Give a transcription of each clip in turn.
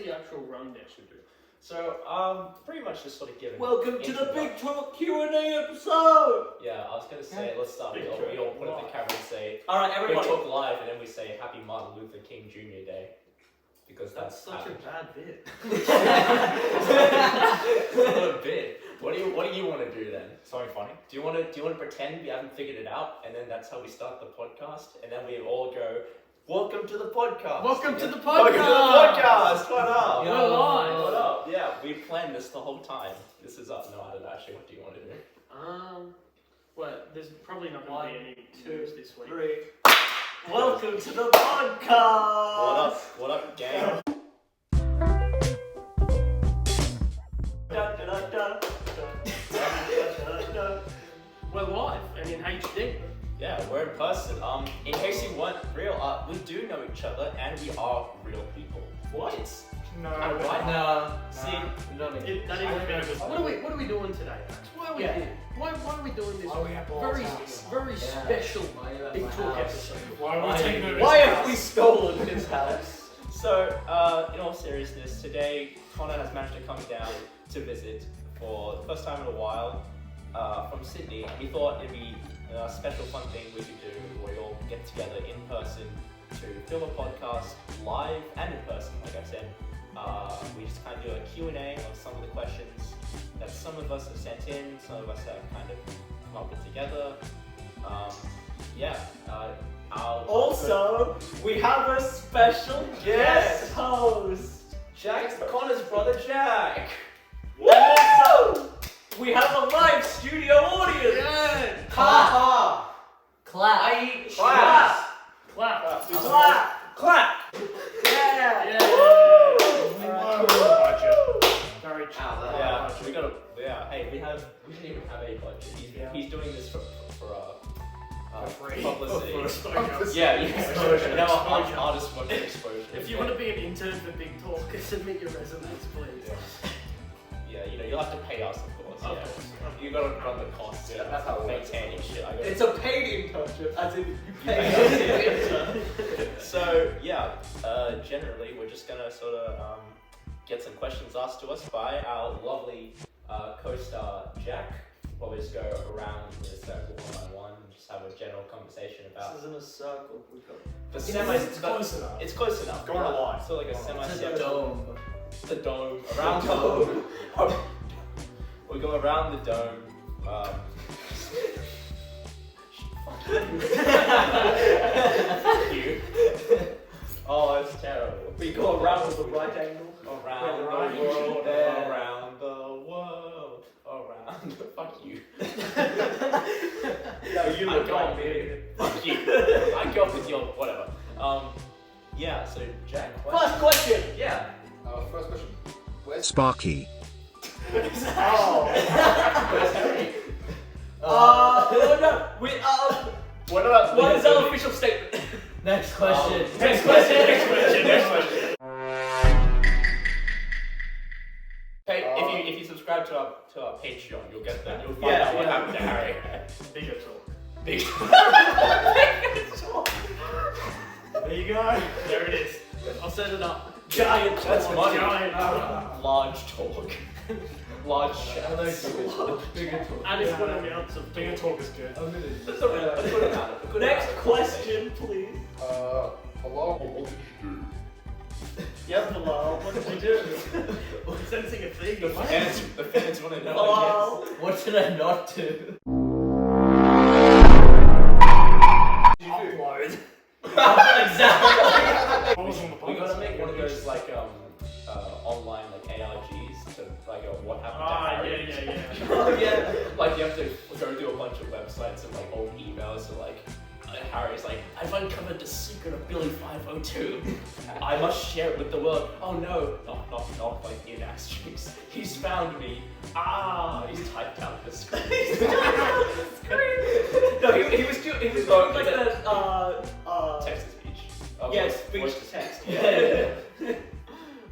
the actual rundown should do? So, pretty much just sort of giving. Welcome to the Big Talk Q&A episode! Yeah, I was gonna say, let's start. We all put up the camera and say, Alright, everybody. Big Talk live, and then we say Happy Martin Luther King Jr. Day. Because that's such a bad bit. It's not a bit. What do you want to do then? Something funny. Do you want to pretend we haven't figured it out, and then that's how we start the podcast, and then we all go, "Welcome to the podcast." Welcome to the podcast. Welcome to the podcast. What up? We're live. What up? Yeah, we planned this the whole time. This is up. No, I don't actually. What do you want to do? Well, there's probably not going to be any news this week. 3. Welcome to the podcast. What up, gang? We're live and in HD. Yeah, we're in person. In case you weren't real, we do know each other and we are real people. What? No. Right? No. See, What are we doing today, Max? Why are we here? Why are we doing this very special Big Talk episode? Why have we stolen his house? So, in all seriousness, today Connor has managed to come down to visit for the first time in a while from Sydney. We thought it'd be a special fun thing we could do where we all get together in person to film a podcast live and in person, like I said. We just kind of do a Q&A of some of the questions that some of us have sent in, some of us have kind of come up with together. Also, we have a special guest host. Jack's Connor's brother Jack. Woo! We have a live studio audience. Yeah. Ha! Clap. I eat clap. Clap. Clap. Clap. Yeah. Very chill. Yeah, we gotta. Yeah, hey, we didn't even have a budget. He's doing this for free. publicity. Exposure. Yeah, Exposure. Now artist work exposure. If you want to be an intern for Big Talk, submit your resumes, please. Yeah, you'll have to pay us, of course. Of Yeah. course. You gotta run the costs. Yeah, that's how it works. Maintaining shit. It's a paid internship, as in you pay. So yeah, generally we're just gonna sort of get some questions asked to us by our lovely co-star Jack. We'll just go around in a circle one by one and just have a general conversation about. This isn't a circle. We got. The semi. It's close enough. It's close enough. Go on a line. So like a semi. It's a dome. The dome. Around the dome. We go around the dome. Fuck you. Oh, it's terrible. We go around with the right angle. Around the world. Around the world. Around. Fuck you. No, you I look go like with me. it. Fuck you. I go with your whatever. Yeah. So Jack. First question. Yeah. First question. Where's Sparky. Oh. Where's Harry? No. What about? What is our official statement? Next question. Next question. Hey, if you subscribe to our Patreon, you'll find out what happened to Harry. Bigger talk. Big. There you go. There it is. I'll set it up. Giant. That's money. Giant. Large talk. Large chats. And it's got amounts of Bigger talk is good. That's a good Next question, please. Hello. What did you do? Yep, Bilal. What did you do? We're sensing a thing. The fans want to know. Bilal. What did I not do? Upload. Exactly. We gotta make one of those like online like ARGs to like what happened to Harry. Yeah. Oh yeah. Like you have to go through a bunch of websites and like old emails and like Harry's like, I've uncovered the secret of Billy 502. I must share it with the world. Oh no, knock, like in asterisks. He's found me. He's typed out the screen. No, he was doing like the text to speech. yes, voice speech to text. Yeah.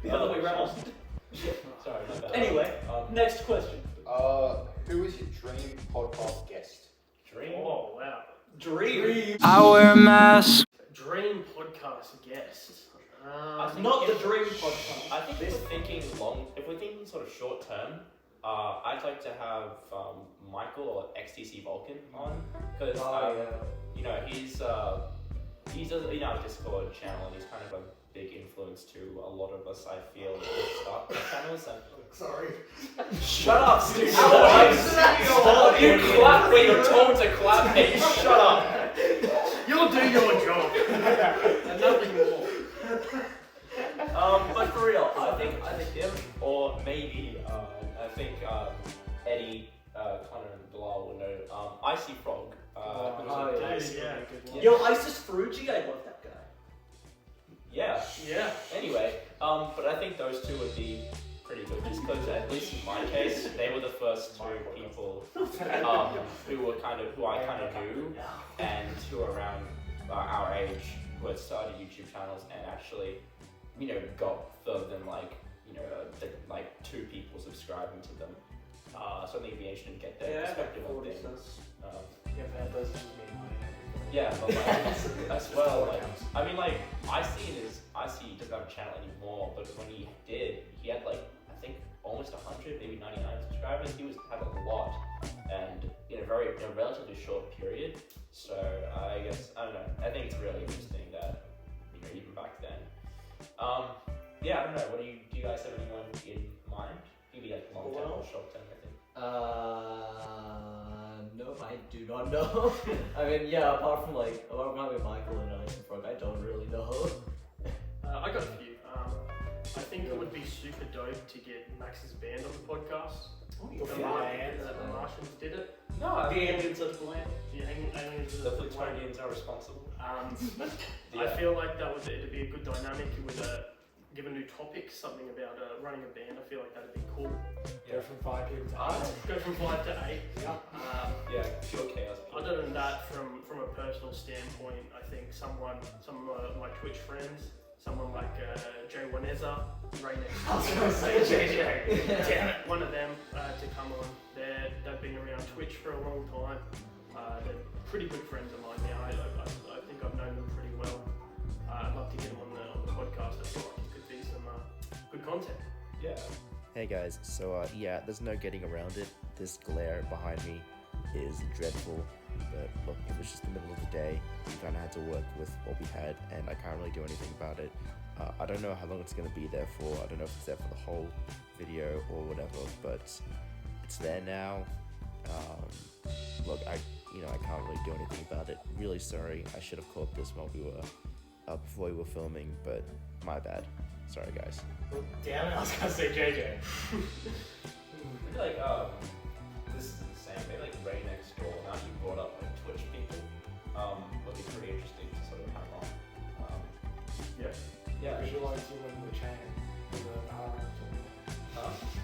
The other way around. Sorry, my bad. Anyway, next question. Who is your dream podcast guest? Dream. Oh wow. Dream. I wear a mask. Dream podcast guest. I think Not the if- Dream podcast. I think If we're thinking sort of short term, I'd like to have Michael or XTC Vulcan on because you know he does a Discord channel and he's kind of a big influence to a lot of us. I feel who start the channels. And Sorry. shut up, stupid boy! You clap when you're told to clap, and you shut up. You'll do your job. And nothing more. But for real, I think him or maybe I think Eddie, Connor and Bilal will know. Icy Frog. Yo, Isis Ferrucci, I love that guy. Yeah. Yeah. Anyway, but I think those two would be pretty good, just because at least in my case, they were the first two people who I kind of knew and who are around our age who had started YouTube channels and actually, got further than like two people subscribing to them. So I think it'd be interesting to get their perspective on things. Yeah, but as well, Icy doesn't have a channel anymore, but when he did, he had I think almost 100, maybe 99 subscribers. He had a lot, and in a relatively short period. So I guess, I don't know, I think it's really interesting that, even back then. Yeah, I don't know, do you guys have anyone in mind? Maybe long term or short term, I think. No, I do not know. I mean, yeah, apart from Michael and Ice and Frog, I don't really know. I got a few. I think it would be super dope to get Max's band on the podcast. The Martians did it. No, The aliens of the land. The aliens the Plutonians are responsible. I feel like it'd be a good dynamic. It would give a new topic, something about running a band. I feel like that'd be cool. Go from 5 people to 8. Go from 5 to 8. Yeah, pure chaos. Other than that, from a personal standpoint, I think some of my Twitch friends, someone like Joe Waneza, right next to I was going to say JJ. Damn it, one of them to come on. They've been around Twitch for a long time. They're pretty good friends of mine now. I think I've known them pretty well. I'd love to get them on the podcast. I feel like it could be some good content. Yeah. Hey guys, so there's no getting around it. This glare behind me is dreadful, but look, it was just the middle of the day. We kind of had to work with what we had, and I can't really do anything about it. I don't know how long it's going to be there for. I don't know if it's there for the whole video or whatever, but it's there now. Look, I can't really do anything about it. Really sorry. I should have caught this while we were before we were filming, but my bad. Sorry, guys. Damn it, I was gonna say JJ. I feel like this is the same. Maybe Ray next door. Now you brought up Twitch people. Would be pretty interesting to sort of have on. Yeah. Visualize you when we're chatting with the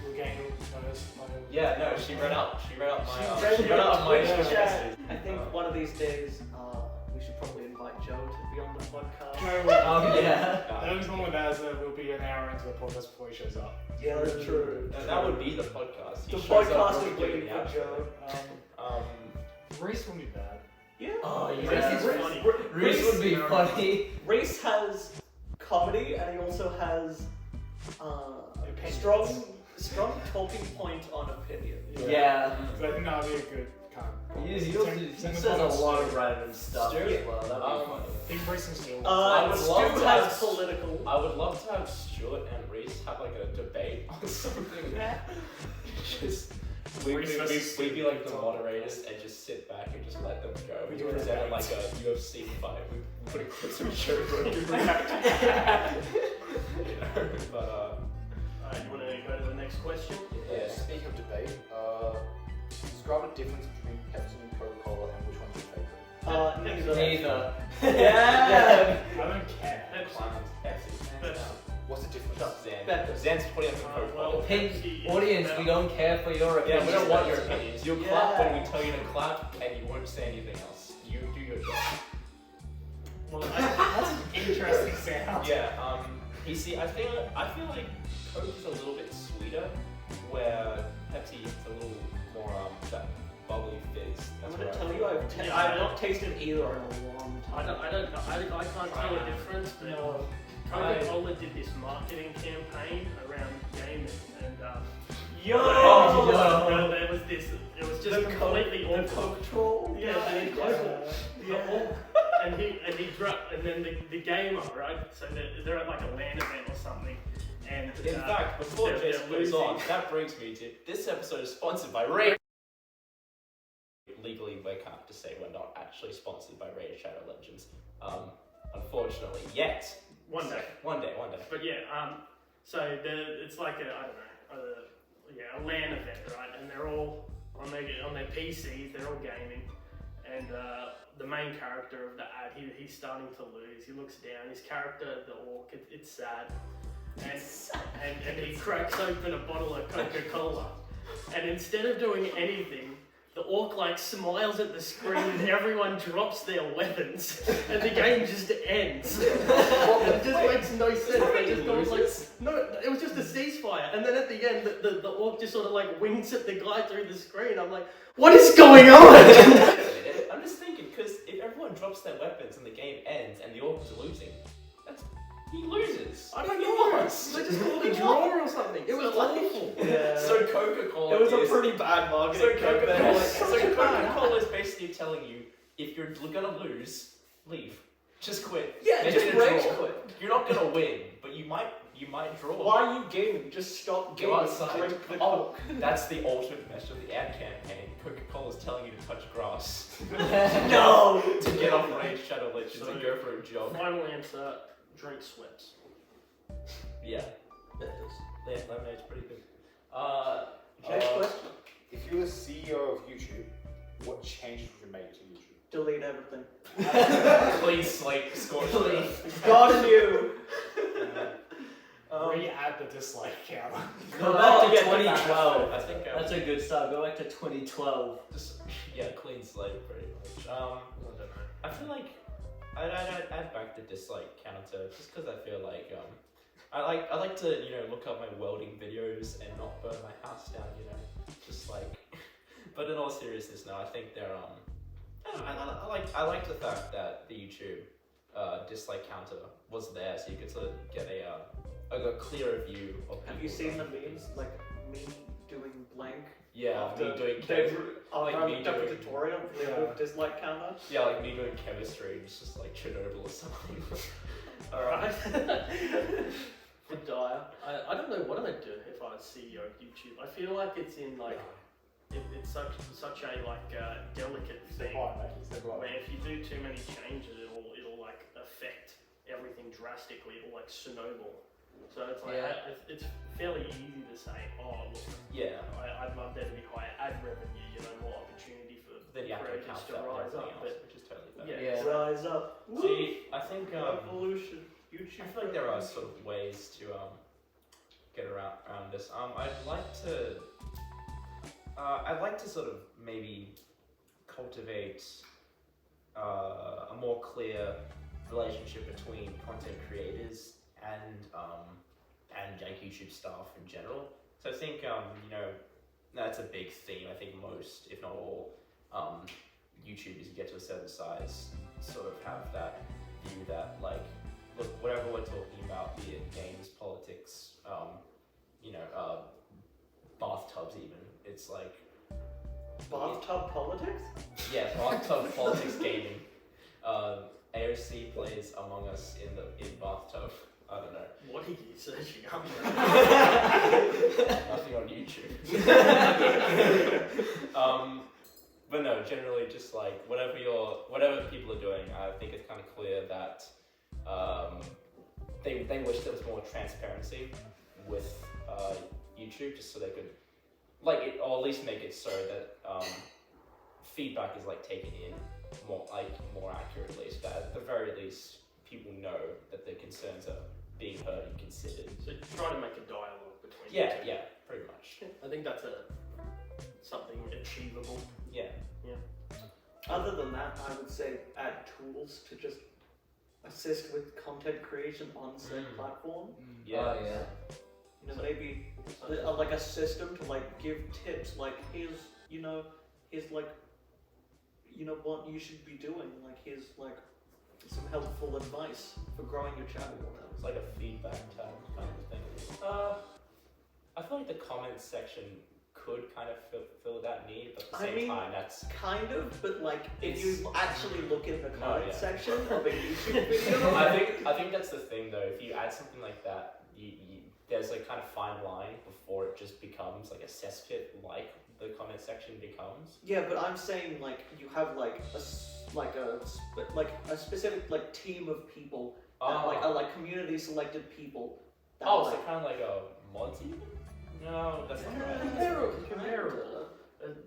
we were getting those. Yeah, no, she read out my chat. I think one of these days we should probably invite Joe to be on the podcast. The only problem with that is that we'll be an hour into the podcast before he shows up. Yeah, that's true. That would be the podcast. The podcast is waiting for Joe. Reese wouldn't be bad. Yeah. Oh, Reese yeah. is funny. Reese would be funny. Reese has comedy and he also has strong talking point on opinion. Yeah. So I think that would be a good kind of He says a lot of random stuff as well. That'd be funny. I think Reese and Stu. I would Stu love to has have political. I would love to have Stuart and Reese have a debate on something. Just we'd be the moderators and just sit back and just let them go. We present a UFC fight. We put a clips of each other. But You want to go to the next question? yeah. Speaking of debate, describe the difference between Pepsi and Coca-Cola and which one's your favorite. Neither. Yeah. I don't care. Clowns, Pepsi. What's the difference? Zan's putting up the Coca-Cola. Audience, we don't care for your Yeah, opinion. we don't want your opinions. You'll clap Yeah. when we tell you to clap, and you won't say anything else. You do your job. Well, That's an interesting sound. Yeah. You see, I feel like Coke is a little bit sweeter, where Pepsi is a little more that bubbly fizz. I'm That's gonna what tell I you, feel. I've not tasted either in a long I time. can't tell a difference. But Coca-Cola did this marketing campaign around Yo! No, there was this. It was just completely The awful. Coke troll? Yeah, and then the gamer, right? So they're at like a LAN event or something, and In fact, before they're Jason moves losing. on, that brings me to this episode is sponsored by Raid. Legally, we can't have to say we're not actually sponsored by Raid Shadow Legends. Unfortunately, yet. One day. One day. But yeah, so it's like a LAN event, right? And they're all on their PCs, they're all gaming, and the main character of the ad, he's starting to lose. He looks down. His character, the orc, it's sad, and he cracks open a bottle of Coca-Cola, and instead of doing anything, the orc like smiles at the screen and everyone drops their weapons and the game just ends. It just makes no sense. They just goes like, no, it was just a ceasefire. And then at the end, the orc just sort of like winks at the guy through the screen. I'm like, what is going on? I'm just thinking, because if everyone drops their weapons and the game ends and the orc is losing, he loses. I don't know. They just called a draw or something. It was awful. Yeah. So Coca-Cola It was a is... pretty bad marketing. So campaign. Coca-Cola is basically telling you, if you're gonna lose, leave. Just quit. Yeah, Make just it a rage draw. quit. You're not gonna win, but you might draw. Why are you gaming? Just stop Go gaming. outside. Drink the Oh, Coke. that's the ultimate message of the ad campaign. Coca-Cola is telling you to touch grass. No! To get off Raid Shadow Legends So- and go for a jog. Final answer, drink sweats. Yeah. Yeah, lemonade's pretty good. Next question. If you were CEO of YouTube, what changes would you make to YouTube? Delete everything. Clean slate, scorched earth. God knew. Re-add the dislike counter. Go back to yeah, 2012. I think That's a good start. Go back to 2012. just clean slate pretty much. I don't know. I feel like I'd add back the dislike counter just because I feel like I like to look up my welding videos and not burn my house down, just like. But in all seriousness, now I think they're I like the fact that the YouTube dislike counter was there, so you could sort of get a clearer view of. Have you seen the memes? Like me doing blank. Yeah, after me doing they like after me I looked up a doing- tutorial, they Yeah. all dislike counter. Yeah, like me doing chemistry, it's just like Chernobyl or something. Alright. For dire. I don't know what I'd do if I was CEO of YouTube. I feel like it's in like it's such a like delicate thing where if you do too many changes it'll like affect everything drastically. It'll like snowball. So it's like it's fairly easy to say, oh look, Yeah. I'd love there to be higher ad revenue, more opportunity for Then you have to creators account to for rise everything up. else, But which is totally fair. yeah, Yeah. Rise up. See, I think Revolution. YouTube. I feel like there are sort of ways to get around this. I'd like to sort of maybe cultivate a more clear relationship between content creators and like YouTube staff in general. So I think that's a big theme. I think most, if not all, YouTubers who get to a certain size sort of have that view that like, look, whatever we're talking about, be it games, politics, bathtubs even, it's like... Bathtub politics? Yeah, bathtub politics gaming. AOC plays Among Us in bathtub. I don't know. what are you searching up? Nothing on YouTube. But no, generally just like whatever people are doing, I think it's kind of clear that they wish there was more transparency with YouTube, just so they could like it, or at least make it so that feedback is like taken in more accurately, so that at the very least people know that their concerns are being heard and considered. So try to make a dialogue between Yeah, the two. yeah, pretty much. I think that's something achievable. Yeah. Other than that, I would say add tools to just assist with content creation on said platform. Yeah. Oh, yeah. Maybe like a system to like give tips, like here's like what you should be doing, like here's like some helpful advice for growing your channel or whatever. It's like a feedback tab kind of thing. I feel like the comments section could kind of fill that need, but at the I same mean, time, that's Kind of, but like if It's- you actually look in the No, comment yeah. section of a YouTube video, I think that's the thing though. If you add something like that, there's a kind of fine line before it just becomes like a cesspit, like the comment section becomes. yeah, but I'm saying like you have like a specific like team of people that like community selected people. That Oh, like, so kind of like a mod team? No, that's not right. Comparable.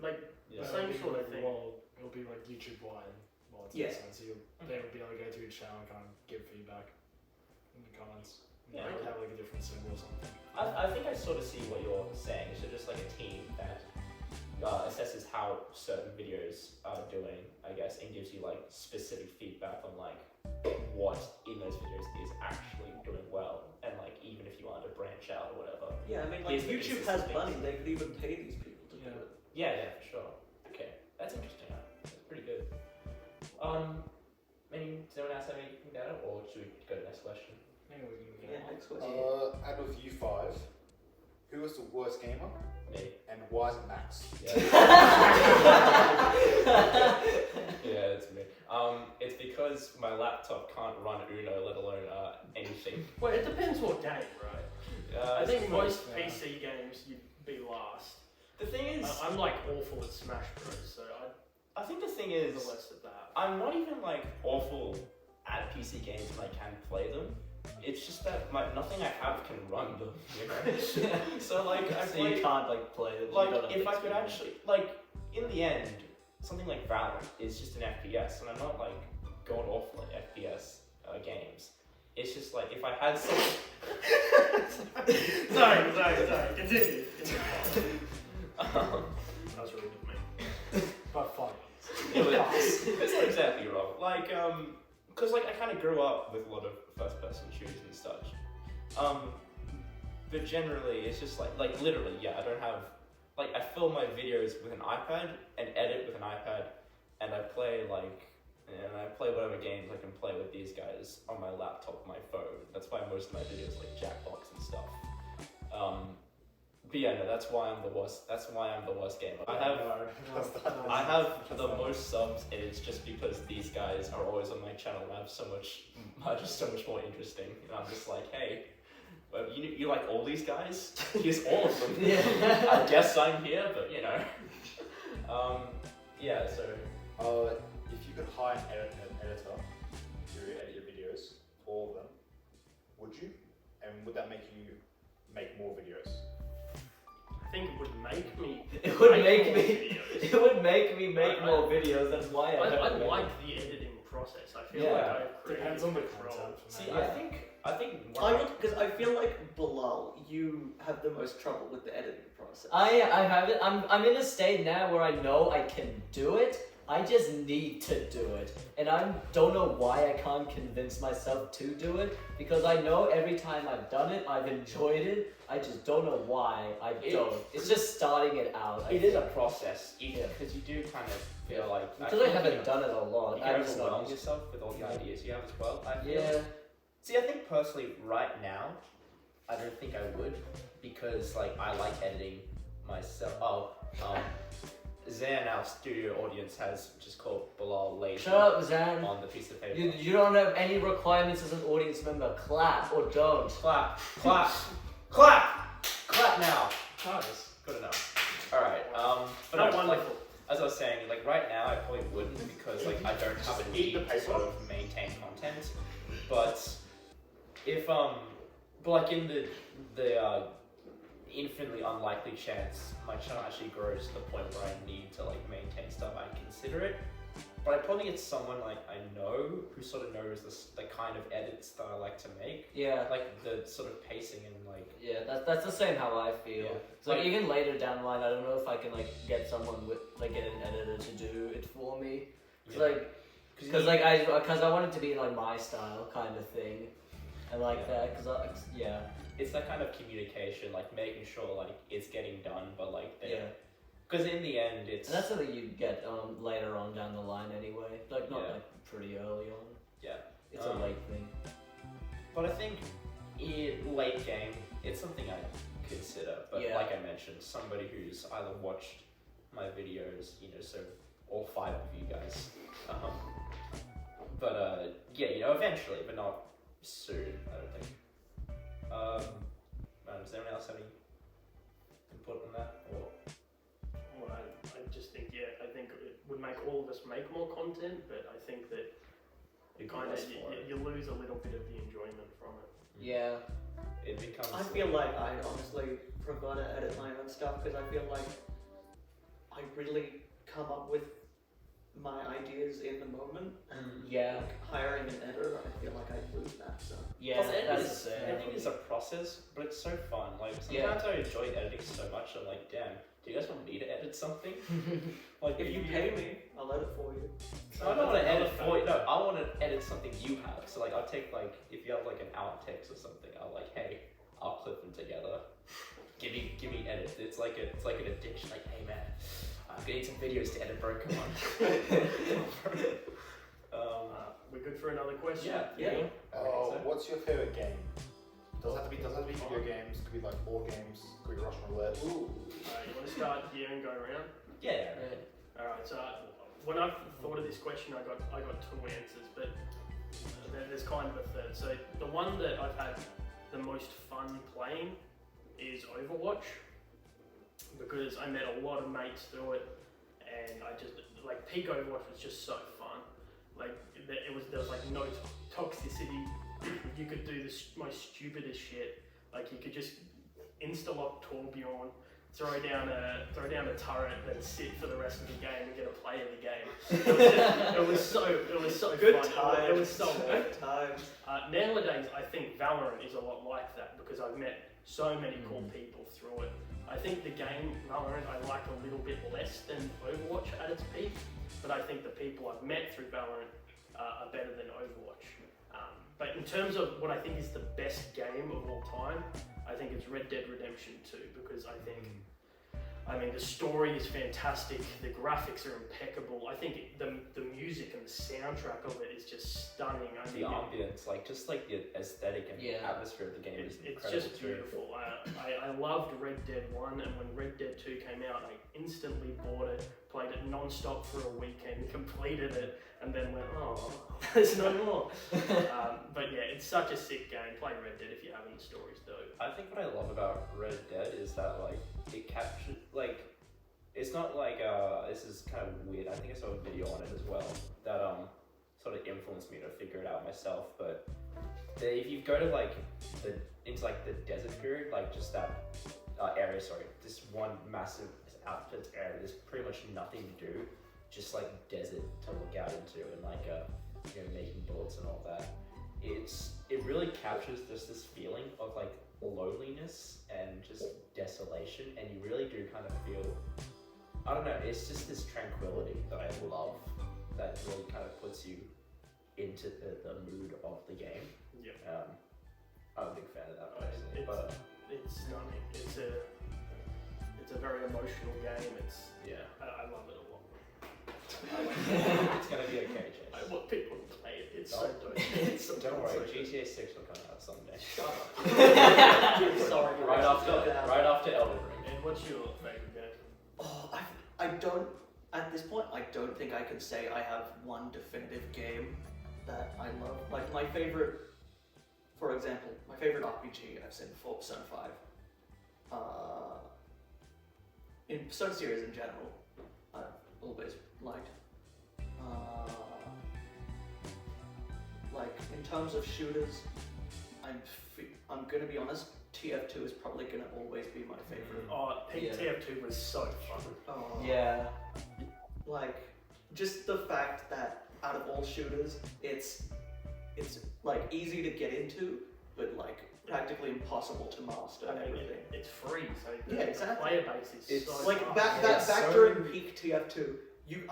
Like Yeah. the same sort of thing. It'll be like YouTube wide mods. Yeah. So they would be able to go to each channel and kind of give feedback in the comments. Yeah. Like have like a different symbol or something. I think I sort of see what you're saying. So just like a team that assesses how certain videos are doing, I guess, and gives you like specific feedback on like what in those videos is actually doing well, and like even if you want to branch out or whatever. yeah, I mean like Here's the YouTube has consistent money; things. they could even pay these people to do Yeah. it. Yeah, for sure. Okay, that's interesting. That's pretty good. Does anyone else have anything better, or should we go to the next question? Maybe we can get Yeah, next question. Out of you five, who was the worst gamer Me. and why is it Max? Yeah, it's me. It's because my laptop can't run Uno, let alone anything. Well, it depends what game, right? I think most PC games you'd be last. The thing is, I'm like awful at Smash Bros, so I think the thing I'd is, the less of that. I'm not even like awful at PC games when I can play them. It's just that nothing I have can run them, you know. So like, I So play, you can't like play them. like you don't have if I could experience. actually like in the end, something like Valorant is just an FPS, and I'm not like god awful at FPS games. It's just like if I had something. Sorry. Continue. That was really good, mate. But fun. It's not exactly wrong. Like, because like I kind of grew up with a lot of first-person shooters and such. But generally, it's just like literally, yeah. I don't have like I film my videos with an iPad and edit with an iPad, and I play whatever games I can play with these guys on my laptop, my phone. That's why most of my videos like Jackbox and stuff. But yeah, no, that's why I'm the worst. That's why I'm the worst gamer. I have the most subs, and it's just because these guys are always on my channel. And I have so much more interesting, and I'm just like, hey, well, you like all these guys? Here's all of them. Yeah. I guess I'm here, but you know. Yeah. So If you could hire an editor to edit your videos, all of them, would you? And would that make you make more videos? I think it would make me. It would make more me. videos. It would make me make I- more videos. That's why I I like the editing process. I feel Yeah. like I've created Depends on the control. content. For see, me. I think I would, because I feel like Bilal, you have the most trouble with the editing process. I have it. I'm in a state now where I know I can do it. I just need to do it, and I don't know why I can't convince myself to do it, because I know every time I've done it, I've enjoyed it. I just don't know why I don't. It's just starting it out. it is a process, because you do kind of feel like because I haven't done it a lot. You I'm can just overwhelm not. yourself with all the ideas you have as well. I feel. Yeah. See, I think personally, right now, I don't think I would, because like I like editing myself. Zan, our studio audience, has just called Bilal Lashing Shut up, Zan. on the piece of paper. You don't have any requirements as an audience member. Clap or don't. Clap, clap, clap, clap now. Nice. Good enough. All right. But Not no, like, wonderful. as I was saying, like right now I probably wouldn't, because like I don't have a need to sort of maintain content. But if but like in the infinitely unlikely chance my channel actually grows to the point where I need to like maintain stuff, I consider it. But I probably get someone like I know who sort of knows the kind of edits that I like to make, Yeah. like the sort of pacing and like. Yeah, that's the same how I feel. Yeah. So like, Like- even later down the line, I don't know if I can like get someone with like get an editor to do it for me. Yeah. Like, because I want it to be like my style kind of thing. I like that yeah. It's that kind of communication, like making sure like it's getting done, but like they. Yeah. Because in the end, it's. And that's something you get later on down the line anyway. Like not Yeah. like pretty early on. Yeah. It's a late thing. But I think in late game, it's something I consider. But Yeah. like I mentioned, somebody who's either watched my videos, so all 5 of you guys. Yeah, eventually, but not soon, I don't think. Does anyone else have any input on that? Or? Well, I just think, I think it would make all of us make more content, but I think that It'd be kind of less for it. you lose a little bit of the enjoyment from it. Yeah. It becomes. I feel like I honestly prefer to edit my own stuff because I feel like I really come up with my ideas in the moment, and Yeah. like, hiring an editor, I feel like I lose that. So Yeah, Plus, that's the same. editing is a process, but it's so fun. Like Yeah. sometimes I enjoy editing so much. I'm like, damn, do you guys want me to edit something? Like if you pay me, I'll edit for you. I don't want to edit for you. No, I want to edit something you have. So like, I'll take if you have like an outtakes or something, I'll hey, I'll clip them together. Give me edit. It's like an addiction. Like, hey man, I'm gonna need some videos to edit, bro. Come on. We're good for another question. Yeah. so. What's your favorite game? Doesn't have to be video games. Could be like board games. Could be Russian roulette. Ooh. You want to start here and go around? Yeah. All right. So when I thought of this question, I got 2 answers, but there's kind of a third. So the one that I've had the most fun playing is Overwatch, because I met a lot of mates through it, and I just peak Overwatch was just so fun. There was no toxicity. You could do the most stupidest shit. You could just insta-lock Torbjorn, throw down a turret, then sit for the rest of the game and get a play of the game. It was so Good fun. times. It was so fun. Good times. Nowadays, I think Valorant is a lot like that because I've met so many cool people through it. I think the game Valorant I like a little bit less than Overwatch at its peak, but I think the people I've met through Valorant are better than Overwatch. But in terms of what I think is the best game of all time, I think it's Red Dead Redemption 2, because I mean, the story is fantastic, the graphics are impeccable. I think the music and the soundtrack of it is just stunning. I The mean, ambience, just the aesthetic and atmosphere of the game is it's incredible just too. beautiful. I loved Red Dead 1, and when Red Dead 2 came out, I instantly bought it, played it non-stop for a weekend, completed it, and then went, oh, there's no more. But yeah, it's such a sick game. Play Red Dead if you haven't. The story's dope. I think what I love about Red Dead is that it captures it's not this is kind of weird. I think I saw a video on it as well that sort of influenced me to figure it out myself. But if you go to into the desert period, just that area, this one massive outfit area, there's pretty much nothing to do, just desert to look out into, and making bullets and all that. It really captures just this feeling of loneliness and just desolation, and you really do kind of feel, I don't know, it's just this tranquility that I love that really kind of puts you into the mood of the game. Yeah. I'm a big fan of that personally. It's stunning. It's a very emotional game. I love it a lot. It's gonna be okay, Jay. I want people to play it. It's so dope. Don't worry, GTA 6 will come out someday. Shut up. Sorry. Right after Elden Ring. And what's your favourite game? Oh, I don't. At this point, I don't think I could say I have one definitive game that I love. My favorite, for example, my favorite RPG I've said before, Persona 5. In Persona series in general, I've always liked. In terms of shooters, I'm gonna be honest. TF2 is probably gonna always be my favorite. Oh, TF2 was so fun. Oh. Yeah. Just the fact that out of all shooters, it's easy to get into, but practically impossible to master everything. It's free, so Yeah, exactly. the player base is so back so- during peak TF2, you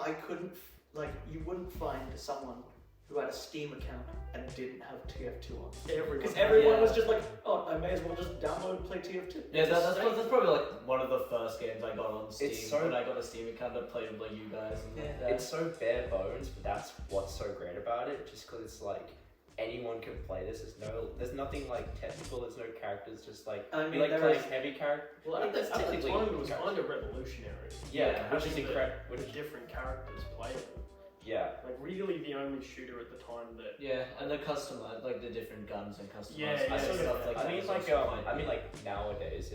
wouldn't find someone who had a Steam account and didn't have TF2 on. Because everyone was just I may as well just download and play TF2. Yeah, that's probably one of the first games I got on Steam. It's so- when I got a Steam account, I played with you guys. And Yeah. It's so bare bones, but that's what's so great about it. Just because it's anyone can play this. There's nothing like technical. There's no characters. Just like I mean, you like there playing is- heavy character. Well, I think that's at the technically time it was characters. kind of revolutionary. Yeah, which is having incredible. the different characters playable. Yeah. Like really the only shooter at the time that. Yeah, and the customize, like the different guns and customized Yeah, stuff yeah. like that. I mean, is like, also quite nowadays,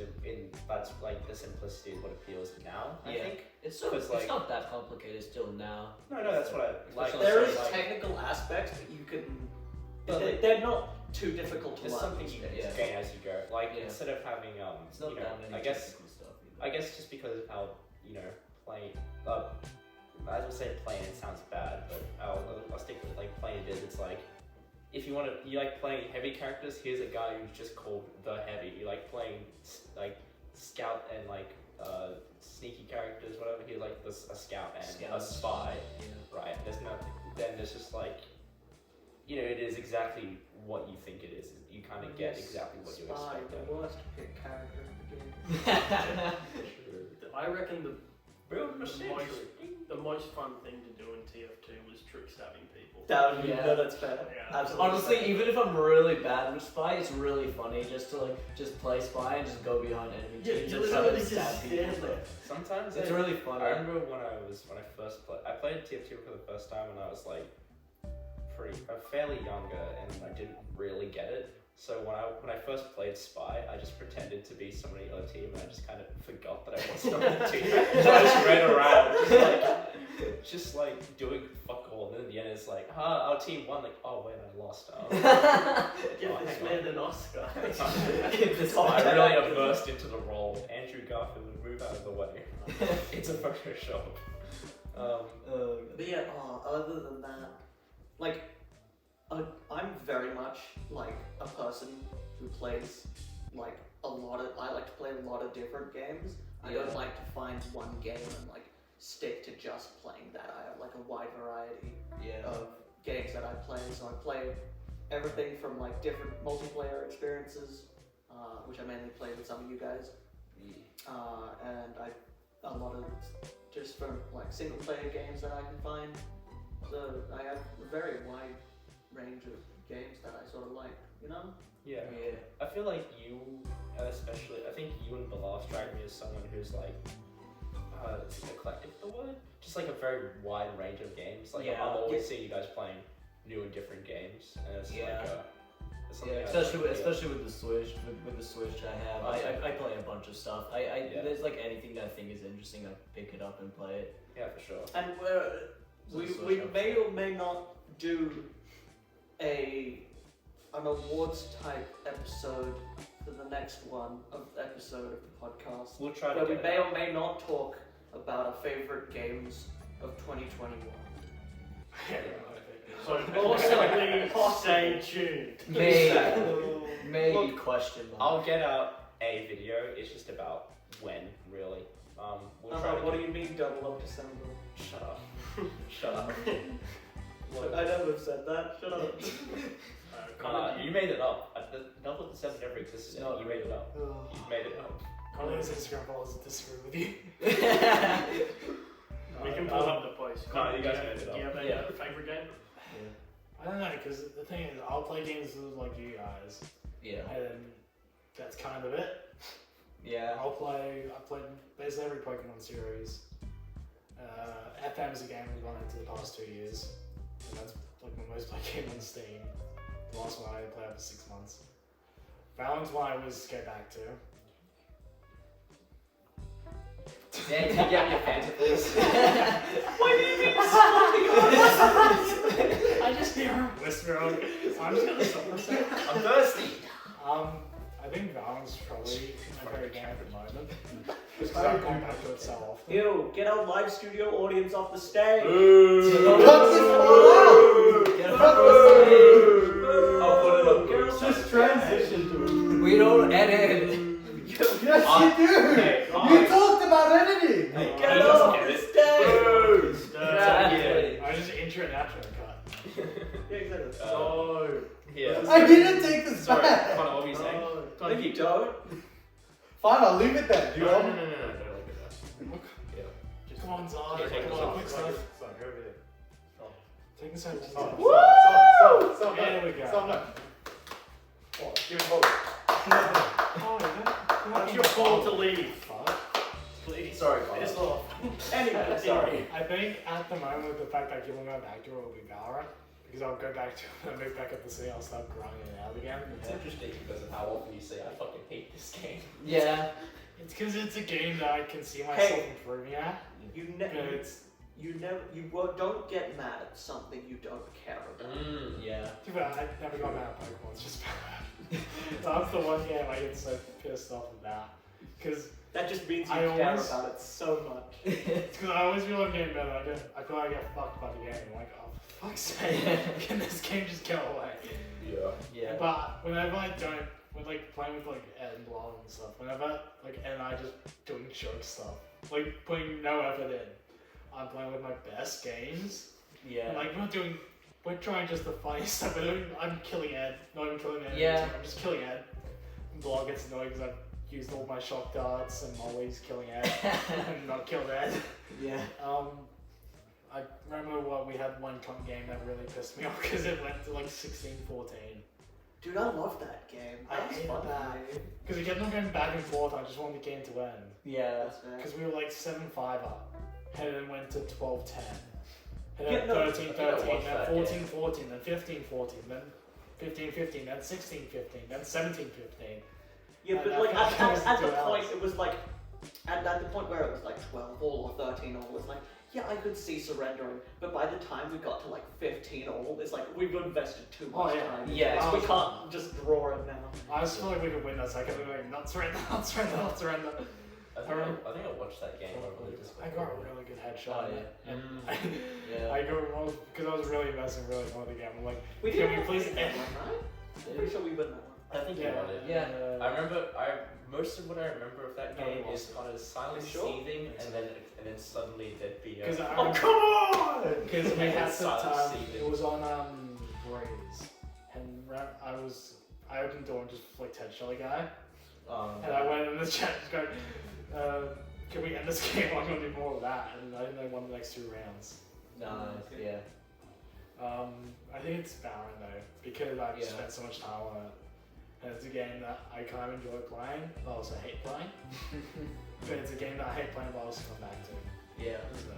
that's like the simplicity is what appeals now. I Yeah. think. it's because, like- not that complicated still now. No, that's what I like. Especially There so, is like, technical aspects, but you can. But They're not too difficult to There's learn. something you Yeah. gain as you go. Like Yeah. instead of having It's not you know, that many I guess technical stuff. Either. just because of how playing. I would say playing it sounds bad, but I'll stick with like playing it. It's like if you like playing heavy characters. Here's a guy who's just called the heavy. You like playing like scout and like sneaky characters, whatever. He's like a scout and a spy, Yeah. right? There's nothing. Then there's just like it is exactly what you think it is. You kind of get exactly what you Spy, expect. the worst pick character in the game. I reckon the Most, the most fun thing to do in TF2 was trick stabbing people. Yeah. That's fair. Yeah. Absolutely. Honestly, even if I'm really bad with spy, it's really funny just to just play spy and just go behind enemy Yeah, teams you and try literally to just stab people. stand there. Sometimes It's really funny. I remember when I first played. I played TF2 for the first time when I was like fairly younger, and I didn't really get it. So when I first played Spy, I just pretended to be somebody on the team, and I just kind of forgot that I wasn't on the team. So I just ran around, just like doing fuck all. And then in the end, it's like, our team won. Like, oh wait, I lost. Give this hang man an Oscar. I really immersed into the role. Andrew Garfield would move out of the way. It's a Photoshop. But yeah, other than that, like, I'm very much like a person who plays like I like to play a lot of different games. I don't Yeah. like to find one game and like stick to just playing that. I have like a wide variety Yeah. of games that I play. So I play everything from like different multiplayer experiences, which I mainly play with some of you guys, and a lot of just from like single player games that I can find. So I have a very wide range of games that I sort of like, you know? Yeah. Yeah. I feel like you, and especially, I think you and Bilal strike me as someone who's like, is eclectic the word? Just like a very wide range of games. Like Yeah. I'm always seeing you guys playing new and different games, and it's Yeah. like it's something Yeah, I especially like, especially with the Switch. With the Switch, I have. I play a bunch of stuff. Yeah. There's like anything that I think is interesting, I pick it up and play it. Yeah, for sure. And we Switch may or may not do an awards type episode for the next episode of the podcast, We'll try to where we get may or may not talk about our favorite games of 2021. So possibly stay tuned. Maybe Look, question mark. I'll get out a video. It's just about when, really. We'll try to What get- do you mean double up December? Shut up. Shut up. I never said that. Shut up. You made it up. Double December never existed. No. You made it up. You made it up. Carly's Instagram followers disagree with you. We can pull up the post. No, you guys Do made it Do you up. have Yeah. a favourite game? I don't know, because the thing is, I'll play games like you guys, Yeah. and that's kind of it. Yeah. I've played basically every Pokemon series. FM is a game we've gone into the past 2 years, and that's like my most played game on Steam. The last one I played for 6 months. Valorant's one I always go back to. Dan, can you get your Fanta, please? I just hear him whisper. I'm just gonna stop for a second. I'm thirsty. I think Valorant's probably my favorite game at the moment. Just because I've gone back to it so often. Ew, get our live studio audience off the stage. I'll put it up. Girls, Just transition to it. We don't edit. Yes, you do. Hey, You talked about editing. Hey, Get he doesn't off get the it. stage. Exactly. I just intro and outro cut. Yeah, exactly. Oh. Yeah. I didn't take this Sorry, back. Connor, what were you saying? No, you don't. Fine, I'll leave it there. You No, want no, me? no, no, no, don't look at that. Come on, Zod. Yeah, take Come this on, off. quick stuff. It's like over there. Taking so long. Stop, Woo! stop, There we go. Stop, no. What? Give me hold. Oh, That's your call to leave. Fuck. Please. Sorry, Piss Connor. off. Anyway, Sorry. I think at the moment the fact that Gil will go back to it will be Valorant. Because I'll go back to when I move back up the city, I'll start grinding it out again. It's interesting because of how often you say I fucking hate this game. Yeah. It's because it's a game that I can see myself Hey. improving at. You But never, it's don't get mad at something you don't care about. Yeah. too bad I never got mad at Pokemon. It's just bad. That's the one game I get so pissed off about. Because That just means you I care always- about it so much. it's because I always feel like getting better. I feel like I get fucked by the game. I'm like, oh, for fuck's sake, can this game just go away? Yeah. Yeah. But whenever I don't, when like playing with like Ed and Bilal and stuff, whenever like Ed and I just doing joke stuff, like putting no effort in, I'm playing with my best games. Yeah. And, like we're trying just the funny stuff. I'm killing Ed, not even killing Ed. Yeah. I'm just killing Ed. And Bilal gets annoyed because I've used all my shock darts and Molly's killing Ed and not killed Ed. Yeah. I remember we had one comp game that really pissed me off because it went to like 16-14. Dude, I love that game. I That was hate fun that. for me. Because it kept on going back and forth, I just wanted the game to end. Yeah. That's fair. Because we were like 7-5 up, and then went to 12-10. And Yeah, then no, 13-13, I think I then watched that 14-14, then 15-14, then 15-15, then 16-15, then 17-15. Yeah, And but I like think that was at the the 2 point hours. it was like, at the point where it was like 12 all or 13 all, it's like, yeah, I could see surrendering. But by the time we got to like 15 all, it's like we've invested too much Oh, yeah. time. into Yeah. this. We can't just draw it now. I just feel like we could win that, so I kept going, not surrender, not surrender, not surrender. I think I watched that game. I really just I got a really good headshot. Oh, in yeah. it. And Yeah. I got because I was really investing really more in the game. I'm like, We Can did we please win that one, right? I'm pretty sure we won that one. I think you yeah, got it. Yeah. I remember. Most of what I remember of that No, game we is lost it. kind of silent You sure? seething, and then suddenly there'd be Because a. I Oh remember- come on! Because we had the Silent time, seething. it was on Breeze, and I opened the door and just flicked headshot a guy, and I went in the chat just going, can we end this game? I'm gonna do more of that, and I didn't won the next 2 rounds. Nice. Yeah. I think it's Valorant though, because I've Yeah. spent so much time on it, and it's a game that I kind of enjoy playing, but I also hate playing. But it's a game that I hate playing, but I also come back to. Yeah. So.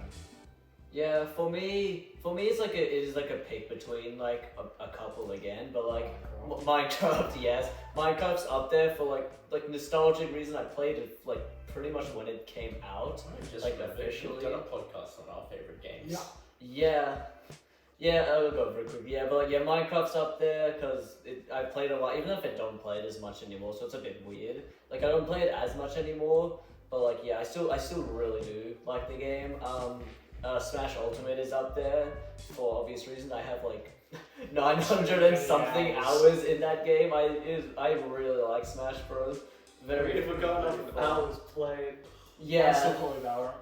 Yeah, for me, it is like a pick between like a couple again, but like Minecraft, yes, Minecraft's up there for like nostalgic reason. I played it like pretty much when it came out. Just Like, remembered, we've officially. done a podcast on our favorite games. Yeah, I'll go very quick. Yeah, but like, yeah, Minecraft's up there because I played a lot, even if I don't play it as much anymore, so it's a bit weird. Like I don't play it as much anymore, but like yeah, I still really do like the game. Smash Ultimate is up there for obvious reasons. I have like 900 and something hours in that game. I really like Smash Bros. Very. If we're going off of hours played, Yeah. I still play Valorant.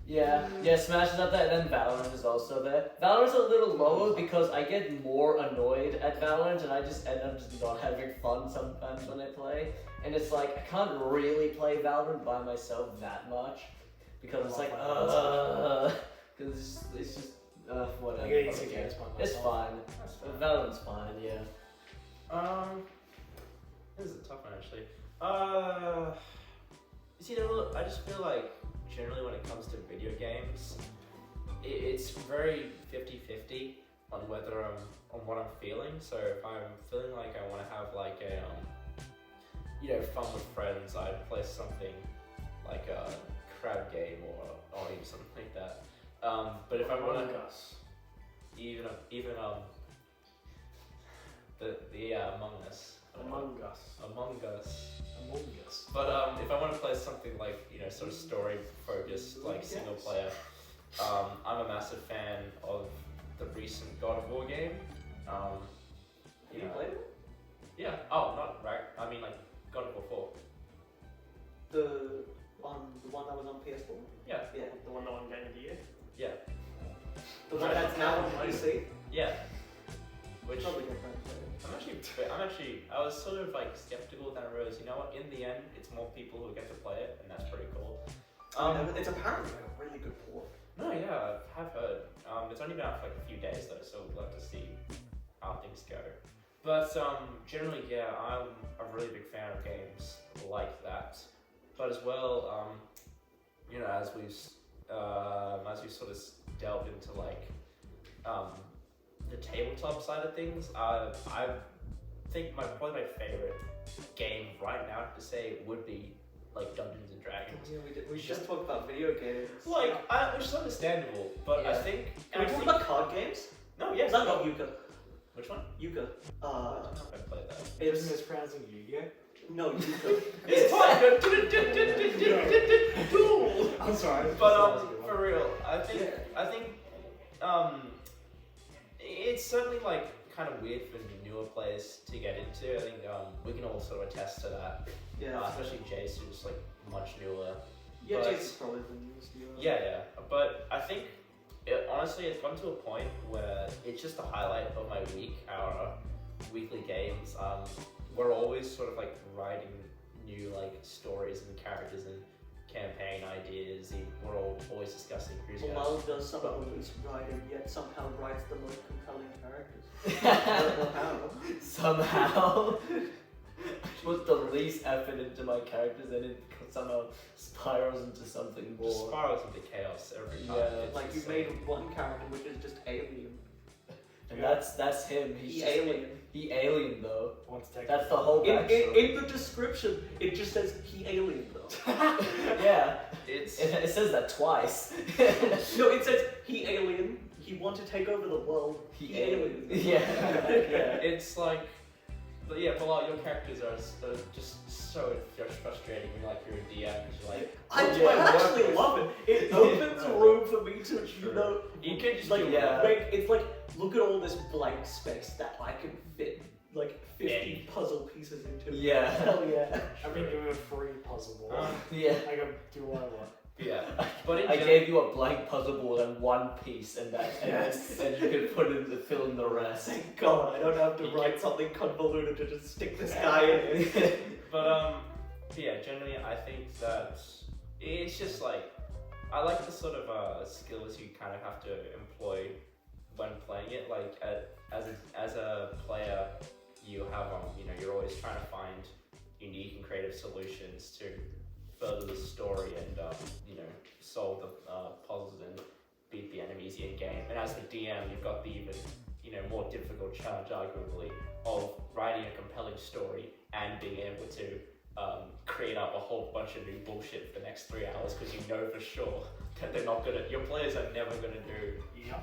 Yeah, Smash is up there, and then Valorant is also there. Valorant's a little lower because I get more annoyed at Valorant, and I just end up just not having fun sometimes when I play. And it's like, I can't really play Valorant by myself that much, because it's like, because it's just, whatever. I get easy Okay. games by myself. It's fine. That's fine. Valorant's fine, yeah. This is a tough one actually. You know, I just feel like generally when it comes to video games, it's very 50-50 on whether on what I'm feeling. So if I'm feeling like I want to have like a fun with friends, I'd play something like a crab game or even something like that. But if I want to even the Among Us. Among Us. Among Us. Among Us. But if I want to play something like sort of story focused, like single player, I'm a massive fan of the recent God of War game. have you played it? Yeah. Oh, not right. I mean like God of War 4. The one that was on PS4? Yeah. Yeah. The one that won Game of the Year. Yeah. The one that's now on PC? Yeah. Which Probably get friends. I was sort of like skeptical, then I realized, you know what? In the end, it's more people who get to play it, and that's pretty cool. It's apparently a really good port. No, yeah, I have heard. It's only been out for like a few days though, so how things go. But generally, yeah, I'm a really big fan of games like that. But as well, you know, as we sort of delved into like the tabletop side of things, I think probably my favorite game right now to say would be like Dungeons and Dragons. Yeah, we just talked about video games. Like, which is understandable, but I Yeah. think. Can we talk about card games? No, yes. Is that not Yuga? Which one? Yuga. I don't know if I played that. It's mispronouncing Yu-Gi-Oh? no Yuga. It's fine. I'm sorry. But for real, I think Yeah. it's certainly like kind of weird for newer players to get into. I think we can all sort of attest to that. Yeah. Especially Jace, who's like much newer. Yeah, but- Jason's probably the newest Yuga. Yeah. But I think honestly, it's gotten to a point where it's just the highlight of my week. Our weekly games. We're always sort of like writing new like stories and characters and campaign ideas. We're always discussing who's going. Bilal does some of the least writing, yet somehow writes the most compelling characters. I don't know how. Somehow. Put the least effort into my characters and it somehow spirals into something more. Spirals into chaos every time. Yeah. It's Like you insane. made one character which is just alien. And that's him. He's He just alien. He alien though. Want to take That's the whole In backstory. the description, it just says he alien though. Yeah. It's It says that twice. No, it says he alien. He want to take over the world. He alien. Yeah. Yeah. it's like, but yeah, Bilal, your characters are just so frustrating when like you're a DM because you're like, I Yeah. actually love it. It opens room for me to, you know, you can just like, do Yeah. it's like, look at all this blank space that I can fit like 50 puzzle pieces into. Yeah. Hell yeah. I've been doing a free puzzle board. Yeah. I can do what I want. Yeah, but in I general, gave you a blank puzzle board and one piece, and that, Yes. and you could put in the fill in the rest. Thank God, I don't have to You write can- something convoluted to just stick this guy in. but yeah, generally I think that it's just like I like the sort of skills you kind of have to employ when playing it. Like as a player, you have you know, you're always trying to find unique and creative solutions to further the story and you know, solve the puzzles and beat the enemies in game. And as the DM, you've got the even, you know, more difficult challenge, arguably, of writing a compelling story and being able to create up a whole bunch of new bullshit for the next 3 hours because you know for sure that they're not gonna. Your players are never gonna do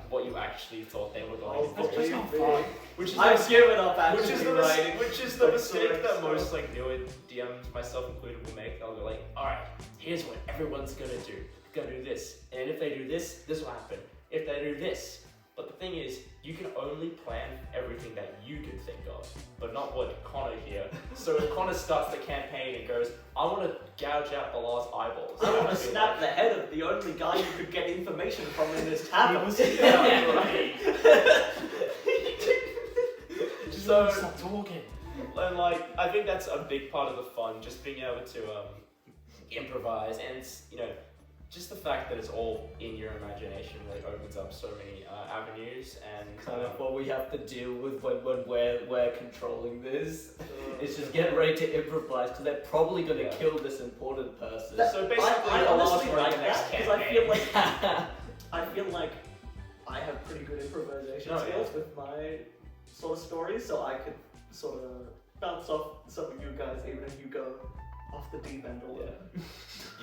what you actually thought they were going to That's do. just not fun. Which is I've given up which actually is the writing. which is the like, mistake stories, that so- most like newer DMs, myself included, will make. They'll go like, all right, here's what everyone's gonna do. Gonna do this, and if they do this, this will happen. If they do this, but the thing is, you can only plan everything that you can think of, but not what Connor here. So if Connor starts the campaign and goes, I want to gouge out Bilal's eyeballs. I want to I'd be snap like, the head of the only guy you could get information from in this tavern. Yeah, right. Just So- stop talking. And like, I think that's a big part of the fun, just being able to improvise, and it's, you know, just the fact that it's all in your imagination really opens up so many avenues and Kind of what we have to deal with when we're controlling this. It's just get ready to improvise because they're probably going to Yeah. kill this important person. So basically, I Bilal's honestly running like the next that because I campaign. feel like I have pretty good improvisation Oh, yeah. skills with my sort of stories, so I could sort of bounce off some of you guys even if you go off the deep end a little.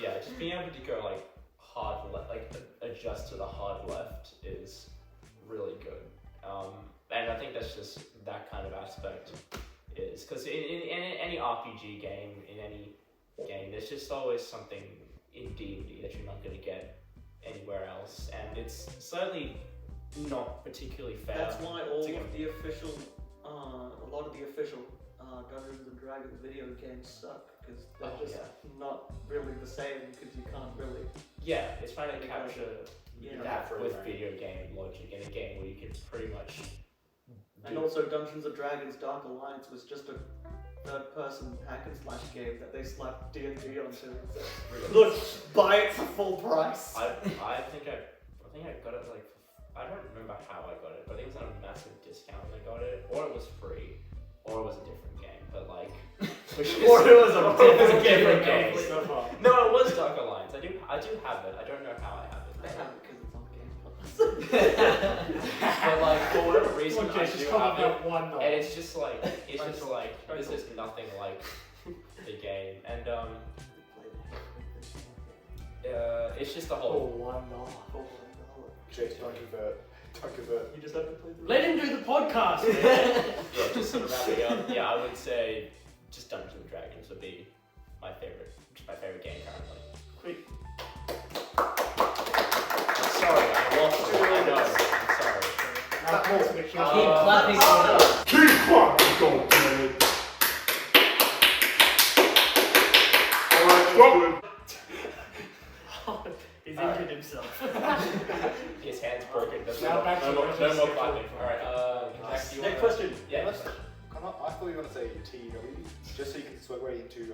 Yeah, just being able to go like hard left, like adjust to the hard left is really good. And I think that's just that kind of aspect is because in any RPG game, in any game, there's just always something in D&D that you're not going to get anywhere else, and it's certainly not particularly fair. That's why all to of the official, a lot of the official Dungeons and Dragons video games suck because they're Oh, just yeah. not really the same because you can't really. Yeah, it's trying to capture Yeah. that for with right. video game logic in a game where you can pretty much. And also Dungeons and Dragons Dark Alliance was just a third-person hack and slash game that they slapped D&D onto. So, look, buy it for full price. I think I got it like I don't remember how I got it, but I think it was on a massive discount when I got it, or it was free, or it was a different game. But like, Or it was a different game. So far. No, it was Dark Alliance. I do have it. I don't know how I have it. I have it because it's on Game Pass. But like for whatever reason, Okay, I just do come have up it, with $1. and it's just like this is nothing like the game, and it's just a Oh, whole. $1. Jake, don't convert. Don't convert. You just have to play the Let him do the podcast, man. Yeah, just sort of wrapping up. Yeah, I would say just Dungeons and Dragons would be my favorite game currently. Quick. I'm sorry, I lost it. I know. I'm sorry. Now, pause, make sure- Keep clapping on us. Keep clapping, don't damn it. Alright, He's Alright. injured himself. His hand's broken. Now back to No more Reggie's clapping. Alright, Jack, do you Next wanna- question. Yeah. I thought you were going to say TW, just so you can segue into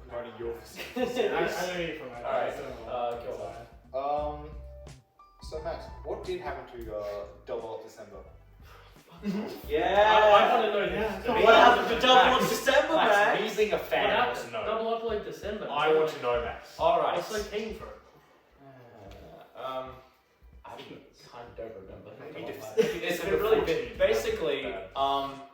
promoting your facility. I know you from my Alright, go go So Max, what did happen to Double Up December? Yeah. I want to know Yeah, this. come on. What happened to Double Max, Up December, Max, Max? me being a What fan wants happened? to know. Double up like December. I want to know, Max. Alright. I'm so keen for it. I don't remember. Maybe It's been really big. Basically,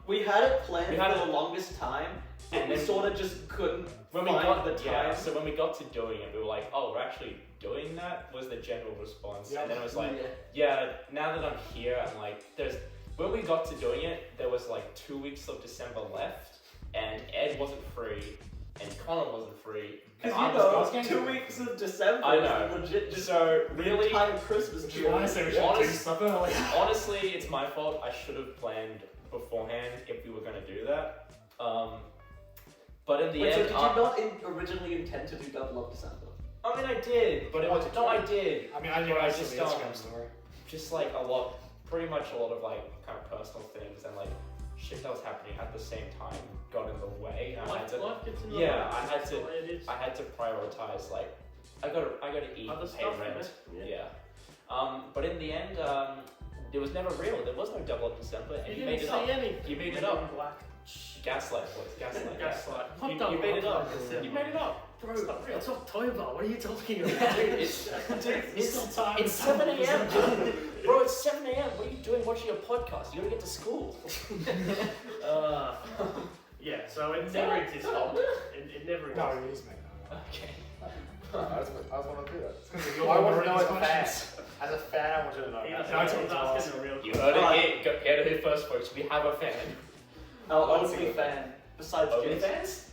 We had it planned We had for it- the longest time, and and we then sort of just couldn't when we find got the time. so when we got to doing it, we were like, oh, we're actually doing that. Was the general response, Yeah. and then it was like, yeah. Now that I'm here, I'm like, when we got to doing it, there was like 2 weeks of December left, and Ed wasn't free, and Connor wasn't free. And Because I you was know, going 2 weeks of December I know. is legit just So really, entire Christmas Which is why I say we should do Honest- something like honestly, it's my fault. I should have planned beforehand if we were going to do that. But in the Wait, so end, did you not originally intend to do Double Up December? I mean, I did, but it was no, I did. I mean, I knew But I I just the don't- Instagram story. Just like pretty much a lot of like kind of personal things and like shit that was happening at the same time got in the way. And I had to, Life gets in the yeah, way. I had That's to- the way it is. I had to prioritize like I gotta eat, Other pay stuff, rent. man. Yeah. But in the end, it was never real. There was no Double Up December, and You you didn't made it say up. anything. You made it Men up. in Black. Gaslight, boys. Gaslight. Gaslight. What You Double made it Up up. December? You made it up. Bro, It's not real. it's October. What are you talking about? Dude, it's It's still time. it's 7 a.m. Bro, it's 7 a.m. What are you doing watching a podcast? You gotta get to school. Yeah, so it never existed. It never No, existed. it is, mate. No, no. Okay. I just want to do that. It's 'cause you're I want to already know as a fan. questions. As a fan, I want you to know. He Max. was asking a real You question. heard it Right. here. Get it here first, folks. We have a fan. Our One only single fan, besides Only Jason. fans?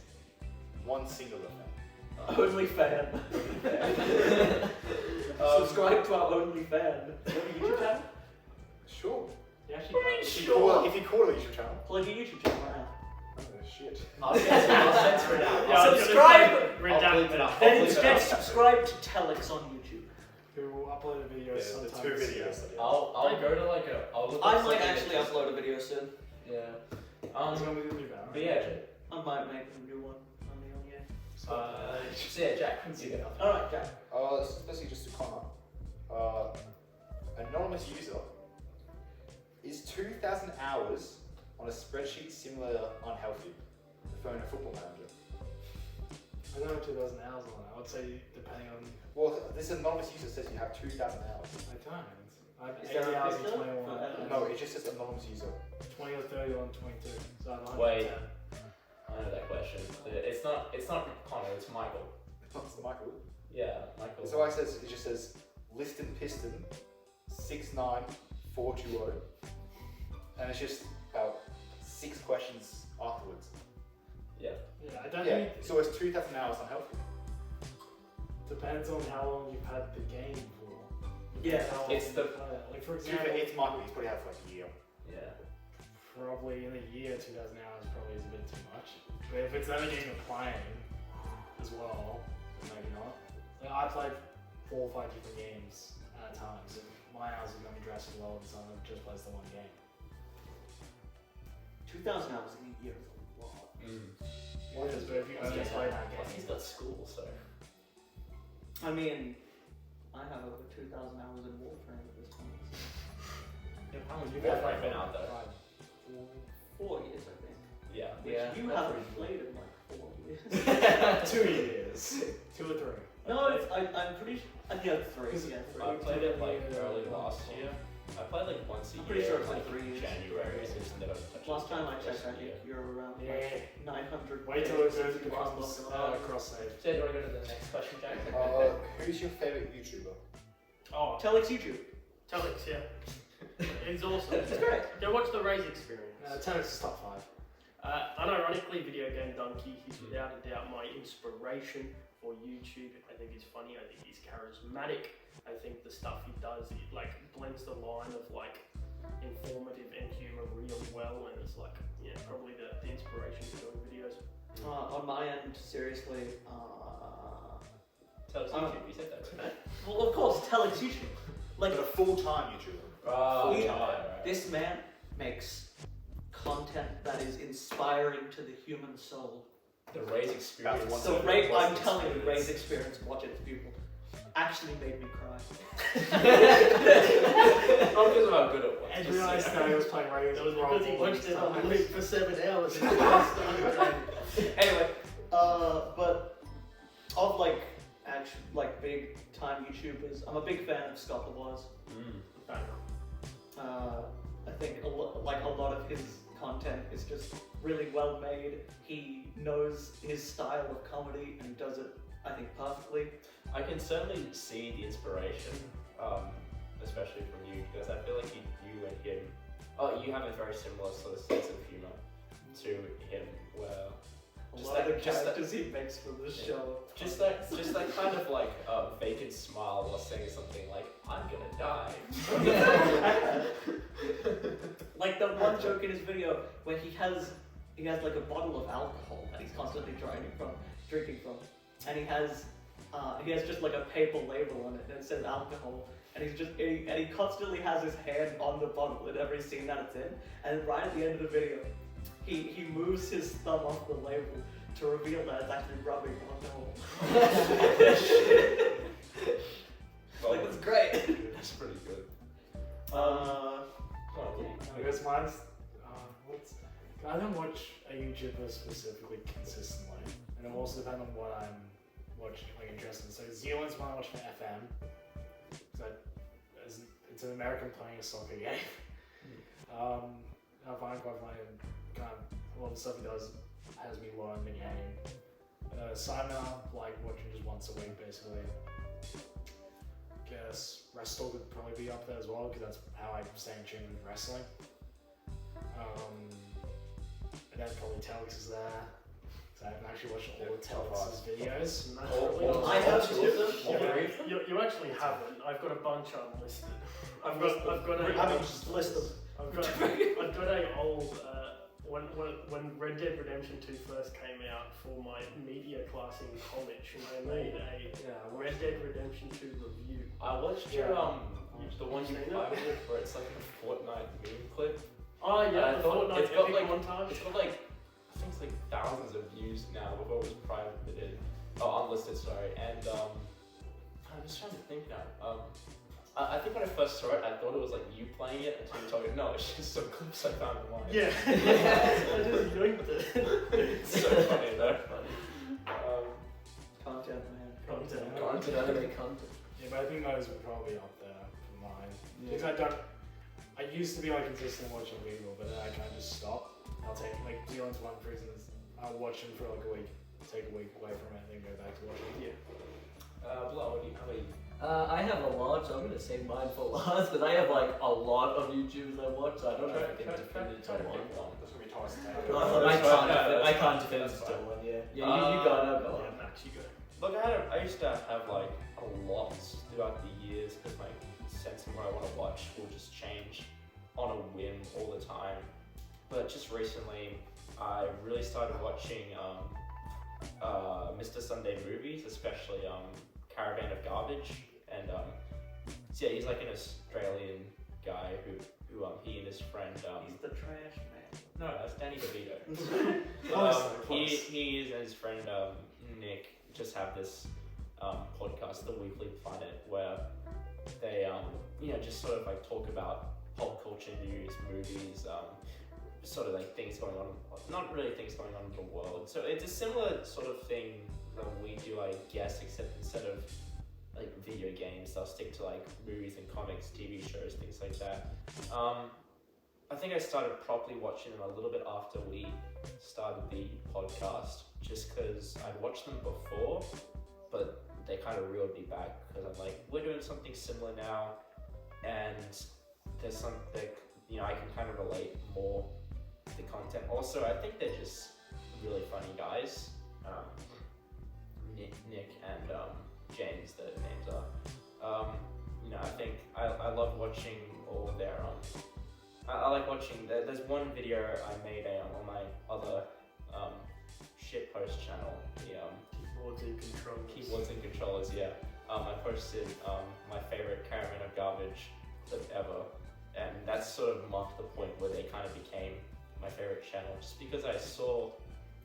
One singular fan. Only fan. Subscribe to our only fan. Do you have a YouTube channel? Sure. You actually What do you mean, can't- sure? If you call it a YouTube channel. Plug a YouTube channel right now. Oh, shit. I'll censor it out. Yeah, I was gonna Subscribe! say, redacted. Then instead subscribe to Telex on YouTube. Who uploaded videos The sometimes. two videos. I'll go to like I'll look I up might something actually that's- upload a video soon. Yeah. It's gonna be the new banner. But yeah. I might make a new one on the own, yeah. So yeah, Jack. You go. Alright, Jack. This is basically just to Connor. Anonymous user. Is 2,000 hours on a spreadsheet similar unhealthy? Referring to Football Manager. I don't know 2,000 hours on it. I would say, depending on. Well, this anonymous user says you have 2,000 hours. I don't. I have Is 80 there a hours and picture? 21. No, it just says anonymous user. 20 or 30 on 22. So I'm 110. Wait. I know that question. It's not Connor. It's Michael. It's Michael. Yeah, Michael. So it just says Liston Piston 69420, and it's just about 6 questions afterwards. Yeah, I don't Yeah. think So it's 2,000 hours unhealthy. depends on how long you've had the game for. Yeah. How long It's you the- play it. Like for It's example, Michael. He's probably had it for like a year. Yeah. probably in a year 2,000 hours probably is a bit too much. But if it's the only game you're playing as well, then maybe not. Like I played 4 or 5 different games at a time, so my hours are going to be drastically lower than someone who just plays the one game. 2,000 hours in a year is a lot. It is, but if you only play that Plus he's game, got school, so. I mean, I have over 2,000 hours in Warframe at this point. How long You've have had Warframe been out there? 4 years, I think. Yeah. Which Yeah, you that's haven't played in like 4 years. 2 years. 2 or 3. No, I'm pretty sure. Yeah, 3. Yeah, 3. I played it like early last year. I played like once a I'm year. pretty sure it's like like 3 years. January, so it's never touched Last it time I the checked, rest I of the think year. you're around Yeah. like 900. Wait till it pages becomes across cross save. So, do you want to go to the next question, Jack? Who's your favorite YouTuber? Oh, Telex YouTube. Telex, yeah. It's awesome. It's great. Go watch the Raise Experience. Telex is top 5. Unironically, Video Game Donkey, he's without a doubt my inspiration for YouTube. I think he's funny, I think he's charismatic. I think the stuff he does, it like blends the line of like informative and humor really well, and it's like, yeah, probably the inspiration for doing videos. On my end, seriously, Tell us YouTube, you said that today. well, of course, Telex YouTube. Like, But a full-time YouTuber. Oh, We- right. this man makes content that is inspiring to the human soul. The Raise Experience. That's So, one Ray, was I'm telling you, experience. Ray's experience, watch it, people, actually made me cry. Not because of how good it was. And just realised saying. that he was playing Raise. That was because he watched it on loop for 7 hours. Anyway, but of like actual like big time YouTubers, I'm a big fan of Scott the Was. I think a lot of his content is just really well made. He knows his style of comedy and he does it, I think, perfectly. I can certainly see the inspiration, especially from you, because I feel like you and him, you have a very similar sort of sense of humor to him, where A lot of the characters he makes for this show. just that kind of like vacant smile while saying something like, "I'm gonna die." Like the one joke in his video where he has like a bottle of alcohol that he's constantly drinking from, and he has just like a paper label on it and it says alcohol, and he constantly has his hand on the bottle in every scene that it's in, and right at the end of the video, he moves his thumb off the label to reveal that it's actually rubbing on the hole. Like, it's great. That's pretty good. I guess mine's. I don't watch a YouTuber specifically consistently, and it also depends on what I'm watching, like interested in. So Zealand's one I watch for FM, because it's an American playing a soccer game. I find it quite funny, and kind of a lot of the stuff he does has me learn the game. Simon, like watching just once a week basically. Guess Wrestle would probably be up there as well, because that's how I stay in tune with wrestling. And then probably Telex is there, because I haven't actually watched all of Telex's videos. I have two of them. You actually haven't. I've got a bunch unlisted. I've got I mean, just list them. I've got a old when Red Dead Redemption 2 first came out for my media class in college, and I made a Red Dead Redemption 2 review. I watched your the one you seen played it? with, where it's like a Fortnite meme clip. Oh yeah, I the thought Fortnite it's got epic like montage. it's got like I think it's like thousands of views now. Before it was privated, unlisted, sorry. And I'm just trying to think now. I think when I first saw it, I thought it was like you playing it until you told me no, it's just some clips I found online. Yeah, I just yoinked it. It's so funny though. Content, man. Content. Anime content. Yeah, but I think those would probably be up there for mine. Because I used to be like consistent watching people, but then I kind of just stopped. I'll take like Zealand's one for instance. I'll watch him for like a week, take a week away from it, and then go back to watching. Yeah. Bilal, what do you have? I have a lot, so I'm gonna save mine for last, because I have like a lot of YouTubers I watch, so I don't know if I can define it to one. That's gonna be Thomas I can't define it to one, yeah. Yeah, you got it. Yeah, Max, you go. Look, I used to have like a lot throughout the years because my sense of what I want to watch will just change on a whim all the time. But just recently, I really started watching Mr. Sunday movies, especially Caravan of Garbage, and so yeah, he's like an Australian guy who he and his friend He's the trash man. no, that's Danny DeVito. Close. He and his friend Nick just have this podcast, The Weekly Planet, where they just sort of like talk about pop culture news, movies, sort of like things going on, not really things going on in the world. So it's a similar sort of thing that we do, I guess, except instead of like video games, I'll stick to like movies and comics, TV shows, things like that. I think I started properly watching them a little bit after we started the podcast, just because I'd watched them before, but they kind of reeled me back because I'm like, we're doing something similar now, and there's something, you know, I can kind of relate more to the content. Also, I think they're just really funny guys. Nick and James, their names are. You know, I think I love watching all of their I like watching. There's one video I made on my other shitpost channel. The Keyboards and controllers. Keyboards and controllers. Yeah. I posted my favorite caravan of garbage clip ever, and that sort of marked the point where they kind of became my favorite channel, just because I saw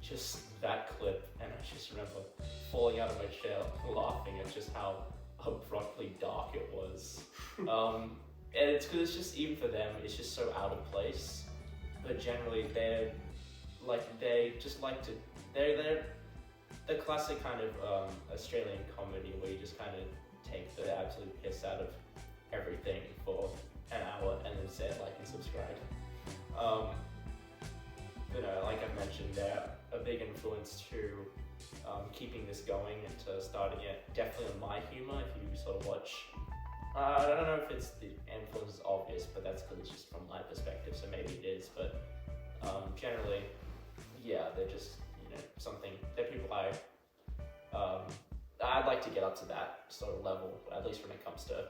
just that clip and I just remember falling out of my chair laughing at just how abruptly dark it was. And it's because it's just, even for them, it's just so out of place. But generally, they're the classic kind of Australian comedy where you just kind of take the absolute piss out of everything for an hour and then say like and subscribe. You know, like I've mentioned, they're a big influence to keeping this going and to starting it. Definitely on my humor, if you sort of watch. I don't know if it's the influence is obvious, but that's because it's just from my perspective, so maybe it is. But generally, yeah, they're just, you know, they're people I'd like to get up to that sort of level, at least when it comes to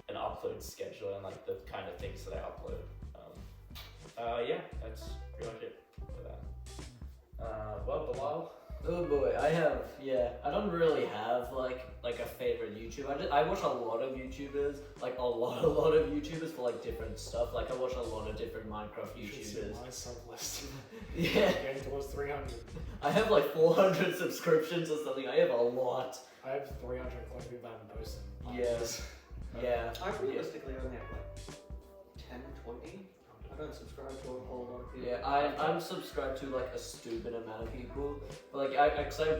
an upload schedule and like the kind of things that I upload. Yeah, that's pretty much it for that. Well, Bilal. Oh boy, I don't really have like a favorite YouTuber. I watch a lot of YouTubers, like a lot of YouTubers for like different stuff. Like I watch a lot of different Minecraft You should see YouTubers. my sub list. Yeah, Getting towards 300. I have like 400 subscriptions or something. I have a lot. I have 300 Kliq people that haven't posted. Yeah. I realistically only have like 10, 20. I don't subscribe to a whole lot of people. Yeah, I'm subscribed to like a stupid amount of people, but like I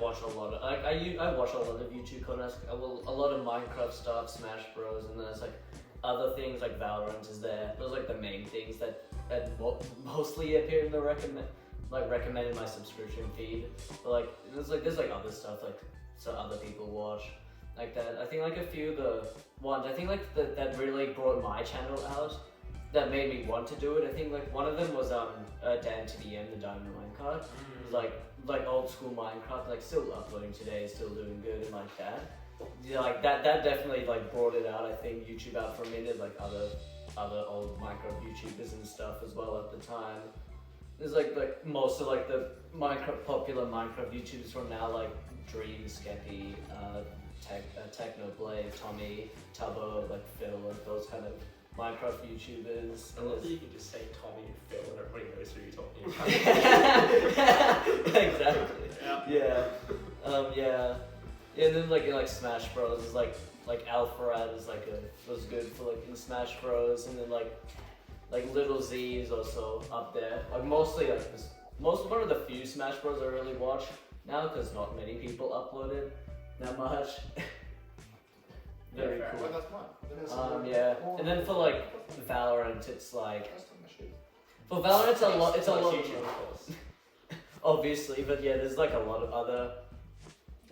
watch a lot of I watch a lot of YouTube content, a lot of Minecraft stuff, Smash Bros, and then there's like other things like Valorant is there. Those are like the main things that mostly appear in the recommended my subscription feed. But like there's like other stuff like so other people watch like that. I think like a few of the ones I think like that really brought my channel out, that made me want to do it. I think like one of them was Dan to the End, the Diamond Minecart. It was like old school Minecraft, like still uploading today, still doing good and like that. Yeah, like that definitely like brought it out. I think YouTube out for a minute, like other old Minecraft YouTubers and stuff as well at the time. There's like most of like the popular Minecraft YouTubers from now, like Dream, Skeppy, Technoblade, Tommy, Tubbo, like Phil, like those kind of Minecraft YouTubers. I love that you can just say Tommy and Phil and everybody knows who you're talking about. Exactly. Yeah. Yeah, and then like in like Smash Bros is like Alpharad is was good for like in Smash Bros, and then like Little Z is also up there. Like mostly like one of the few Smash Bros I really watch now, because not many people upload it that much. Very cool. Well, that's mine. Yeah, and then for like Valorant, it's like for Valorant it's a lot. It's a lot. YouTube, of course. Obviously, but yeah, there's like a lot of other,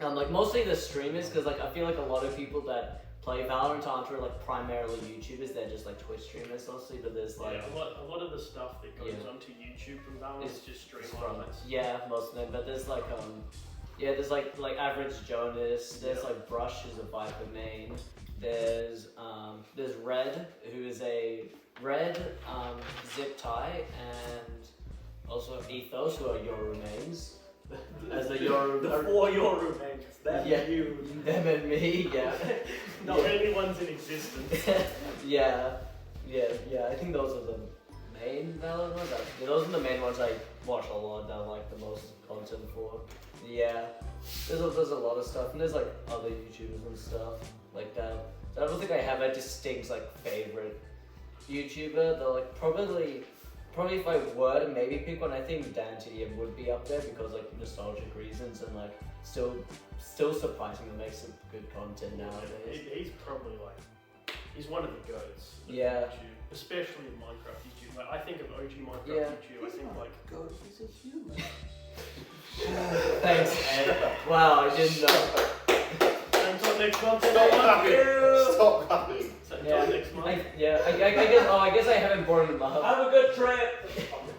like mostly the streamers, because like I feel like a lot of people that play Valorant aren't really like primarily YouTubers. They're just like Twitch streamers mostly. But there's like a lot of the stuff that goes onto YouTube from Valorant is just stream highlights. Yeah, most of them. But there's like there's like Average Jonas. There's like Brush, who's a Viper main. There's Red, who is a Zip Tie, and also Ethos, who are Yoru mains. As a Yoru. The four Yoru mains. Them and you. Them and me, yeah. The only ones in existence. Yeah. I think those are the main Valorant ones. Those are the main ones I watch a lot, that I like the most content for. Yeah. There's a lot of stuff, and there's like other YouTubers and stuff like that. So I don't think I have a distinct like favorite YouTuber, though, like probably if I were to maybe pick one, I think Dan TDM would be up there because like nostalgic reasons and like still surprisingly makes some good content nowadays. He's probably like, he's one of the goats. of Yeah. YouTube, especially in Minecraft YouTube. Like, I think of OG Minecraft Yeah. YouTube. I think like. God, he's a human. Thanks, Ed. Wow, I didn't know. Until next month. Stop clapping! Stop clapping! So until Yeah, next month. I guess I haven't brought them up. Have a good trip.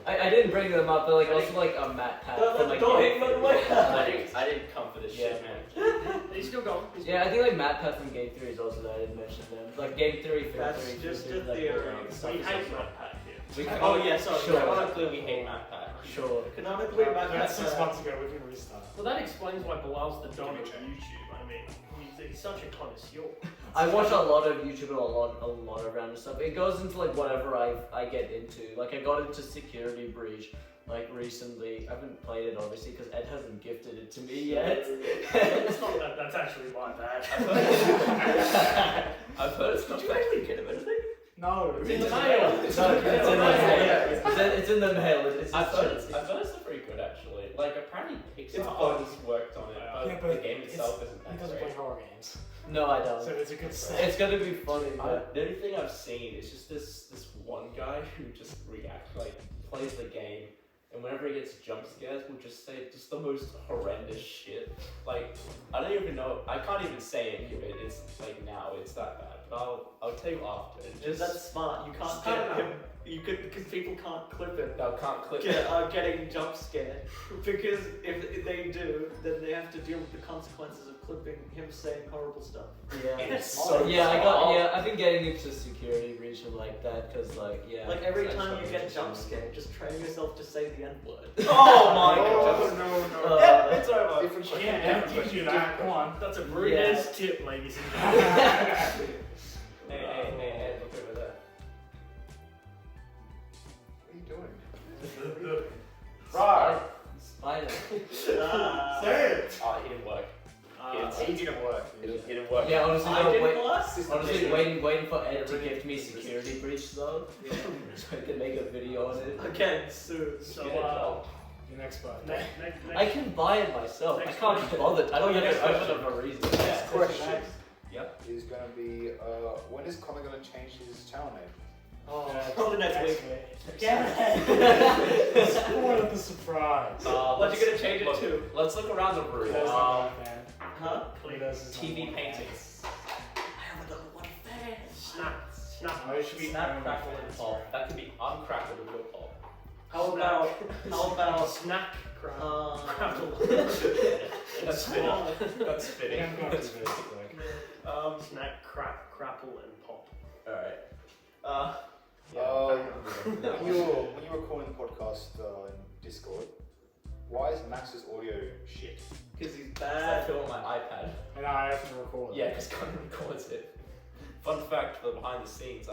I didn't bring them up, but like also like a Matt Pat from like Don't Game hit me on the way. I didn't come for this shit, man. He's still going. Yeah, I think like Matt Pat from Game 3 is also there. I didn't mention them. Like Game 3, Film That's 3, just Film a 3, theory. We hate Matt Pat here. Oh yeah, sorry. Sure. Canonically, we hate Matt Pat. Sure. Canonically, That's Matt 6 months ago. We can restart. Well, that explains why Bilal's the don of Give me YouTube. I mean, he's such a connoisseur. I watch a lot of YouTube and a lot of random stuff. It goes into like whatever I get into. Like I got into Security Breach like recently. I haven't played it obviously because Ed hasn't gifted it to me yet. It's not that. That's actually my bad. I've heard it's not. Did you actually get him anything? No. It's in the mail. It's in the mail. It's in the mail. It's I've heard it's not very good actually. Like apparently It's Pixar has worked on it, but Yeah, but the game itself isn't He that doesn't great. play horror games, No, I don't. so it's a good step. It's gonna be funny. But The only thing I've seen is just this one guy who just reacts like plays the game, and whenever he gets jump scares, will just say just the most horrendous shit. Like I don't even know. I can't even say any of it. It's like now it's that bad. But I'll tell you after. And Dude, just that's smart. You can't just cut get it him. You could because people can't clip it. no, can't clip Get, it. getting jump scared because if they do, then they have to deal with the consequences of clipping him saying horrible stuff. yeah. It's so I've been getting into Security Breach and like that because like yeah. Like every I just time got you get into jump it. scared, just train yourself to say the N word. Oh my Oh, god. no. Yeah, it's over. Different question. Yeah, different teach question, you different that. Come question. on. That's a rude-ass tip, ladies and gentlemen. Hey, look over there. What are you doing? Right. Spider. Say it! Oh, it didn't work. He didn't work. It didn't work. Yeah, honestly, I though, didn't last. honestly, waiting for Ed to gift me Security Breach though, so I can make a video on it. Again, soon. So, Your next part. next, I can buy it myself. Next I can't be question. bothered. I don't have Next to open question. it for a reason. Next question Yep. is going to be when is Connor going to change his channel name? Probably next week. Spoil the surprise. What you gonna change it look, to? Let's look around the room. That's not my fan. Huh? TV paintings. I have another one fan. Snap. Oh, it should be Snap, only crackle, and fans, pop. right? That could be uncrackled and will pop. How about Snack. Crackle. That's fitting. That's fitting. Yeah, I'm going to do this quick. Snack, crapple, and pop. Alright. When you were recording the podcast in Discord, why is Max's audio shit? Because he's I bad. feel on my iPad. And I have to record. Yeah, because Connor records it. Fun fact for the behind the scenes.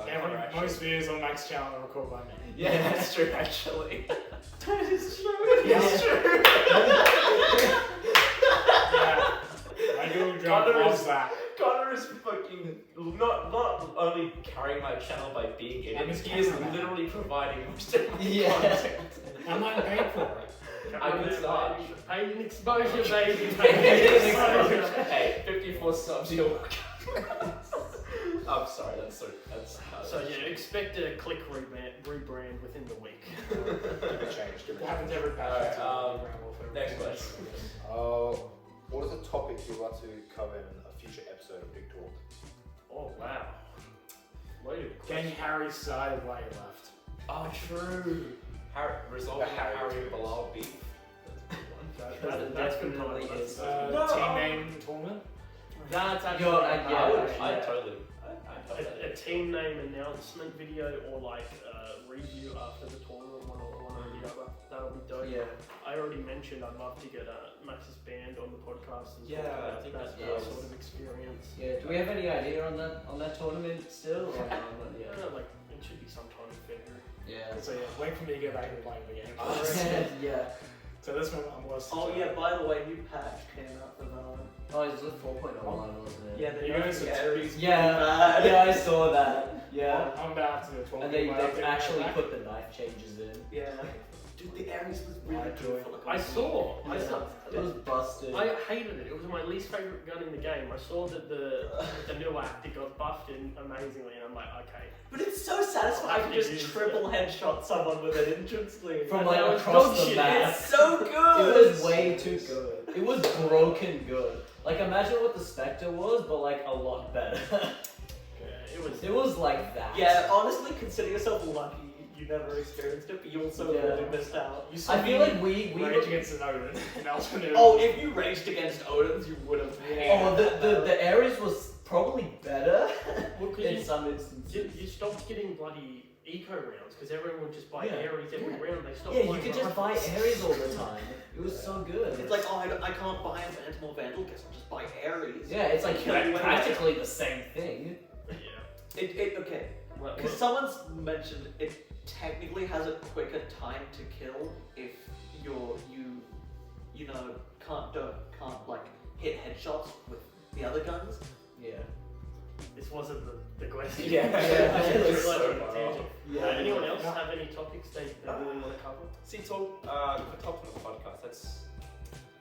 Most videos on Mac's channel are recorded by me. Yeah, that's true actually. That is true. It's true. Yeah. My Google Drive Connor loves is- that. Connor is fucking not only carrying my channel by being in I'm it, his he is cameraman. literally providing most of my Yeah. content. I'm not paid for it. I could start. Paid in exposure, baby. Hey, 54 subs, you're I'm sorry, that's So yeah, expect a Kliq rebrand within the week. Give it change. Give It it change. happens every patch. Alright, It's a ramble for next everyone. question. What is a topic you'd like to cover in a future episode of Big Talk? Oh wow. Loaded Getting question. Harry's side of why he left. Oh, true. Resolving The Harry Harry and twins. Bilal beef. That's good Definitely knowledge. is. No. Team name tournament. That's actually Yo, I yeah. totally. a team name announcement video or like a review after the tournament, one or the other. That'll be dope. Yeah. I already mentioned I'd love to get Max's band on the podcast and Yeah, talk I about think that that's sort of experience. Yeah. Do we have any idea on that tournament still? Or not yet? Like it should be sometime in February. Yeah. So yeah, wait for me to get back into playing the game. Yeah. So this one I'm lost. Oh yeah, by the way, new patch came out for Valorant. Oh, it's a 4.01, wasn't it? Yeah, the You guys nerfing are Ares Yeah. bad. Yeah, I saw that. Yeah. I'm about to do a 12 And they gig actually put the knife changes in. Yeah. Dude, the Aries was really Like, good for like a I saw. It was busted. I hated it. It was my least favorite gun in the game. I saw that the new act it got buffed in amazingly, and I'm like, okay. But it's so satisfying to just triple headshot someone with an entrance lead. From And like that was across dog the shit. map. It's so good! It was way too good. It was broken good. Like imagine what the Spectre was, but like a lot better. Yeah, it was. It was like that. Yeah, honestly, consider yourself lucky you never experienced it, but you also Yeah. really missed out. You saw I feel like we Rage Against an Odin in alternate. Oh, if you raged against Odin's, you would have. Oh, the Ares was probably better Well, 'cause in you- some instances. You stopped getting bloody eco rounds because everyone would just buy Yeah. Aries every round. They stopped. Yeah, you buying could just buy rifles. Ares all the time. It was so good. It's like, oh, I can't buy a Phantom or Vandal, guess I'll just buy Ares. Yeah, it's like Kill you anyway. practically the same thing. Yeah. Okay. Well, Because someone's mentioned it technically has a quicker time to kill if you know can't like hit headshots with the other guns. Yeah. this wasn't the question. Yeah, yeah, It's it's like so a far tangent. Yeah. Anyone else have any topics they really want to cover? See, talk, the top of the podcast, that's,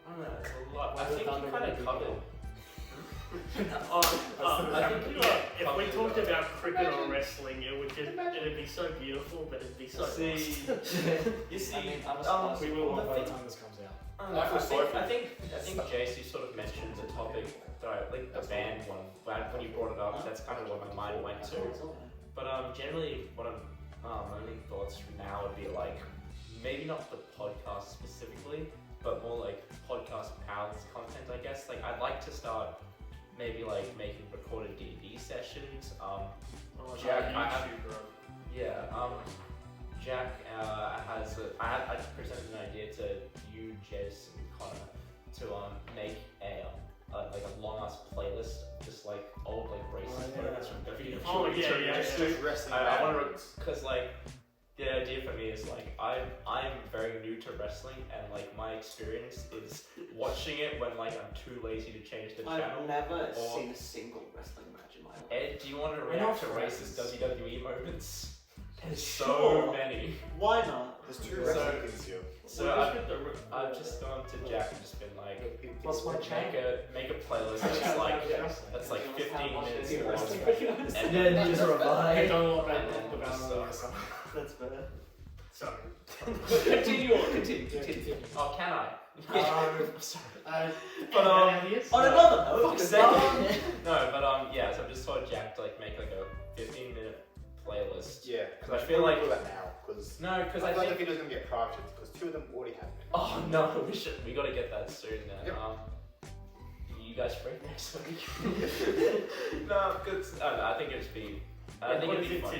I don't know, it's a lot. I think you kind of covered. I think if we talked about cricket or wrestling, it'd be so beautiful, but it'd be so. See, you see, I mean, We will the by the thing- time this comes out. I think Jace, you sort of mentioned the topic, like the band one. When you brought it up, that's kind of what my mind went to. But generally, what my only thoughts from now would be like, maybe not the podcast specifically, but more like podcast pals content, I guess. Like I'd like to start maybe like making recorded D&D sessions. Jack, I have, yeah. Jack I presented an idea to you, Jess, and Connor to make like a long ass playlist, just like old like racist moments from WWE. Oh, yeah. Just wrestling. I want to, cause like the idea for me is like I'm very new to wrestling, and like my experience is watching it when like I'm too lazy to change the channel. I've never or- seen a single wrestling match in my life. Ed, do you want to We're react to not racist friends. WWE moments? There's so Sure. many. Why not? There's two So- wrestling things here. So I've just gone to Jack and just been like, What's my channel? make a playlist that's like 15 minutes long, And then just I revive. don't know about And then the just, balance. That's better. Sorry. Continue. Oh, can I? Um, Sorry. But On another note, Fuck's sake. No, but yeah, so I've just told Jack to like make like a 15-minute playlist. Yeah, I feel like- do that now because No, because I I feel like think. the video's gonna get private because two of them already have been. Oh no, we gotta get that soon then. Yep. You guys free next week? No, because I think it'd be. I think it'd be fun.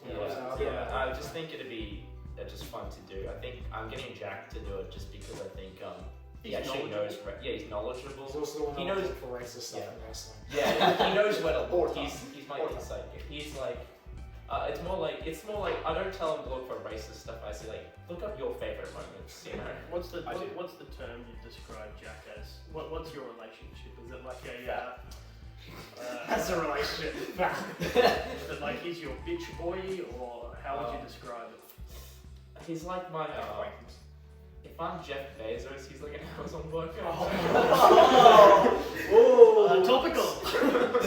Yeah, I just think it'd be just fun to do. I think I'm getting Jack to do it just because I think he He's actually knows. Yeah, he's He's knowledgeable. also the one He that knows- knows for racist stuff in wrestling. Yeah, he knows where to Or look. time. He's my Or time. insight. He's like. It's more like I don't tell him to look for racist stuff. I say like look up your favorite moments. You know. What's the I do. what's the term you describe Jack as? What's your relationship? Is it like a That's a relationship. is it like he's your bitch boy, or how would you describe it? He's like my. If I'm Jeff Bezos, he's like an Amazon worker. Oh, Topical.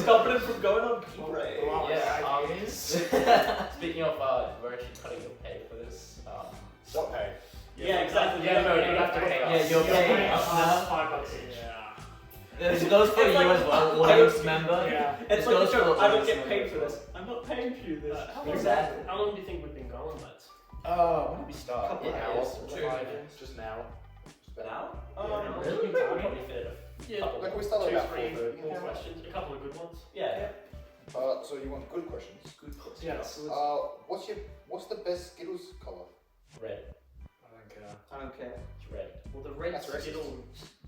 stopping him from going on P-Ray. Yeah. Speaking of, we're actually cutting your pay for this. What pay? Yeah, exactly. Yeah, no, you have to pay us. Yeah, you're paying us now. $5 each. It goes for It's you like- as well, audience member. Yeah. It's It like goes a for joke. the I don't audience get paid for member. this. I'm not paying for you this. Exactly. How long do you think we've been going, lads? When did we start? Couple An of hour? hours. Just an hour. An hour? Yeah, Really? We could probably fit it. Yeah, Couple. Like we started two, about three, 4:30. more questions. A couple of good ones. Yeah. So you want good questions? Good question. Yes. What's the best Skittles color? Red. I don't care. I don't care. It's red. Well, the red That's racist. Skittles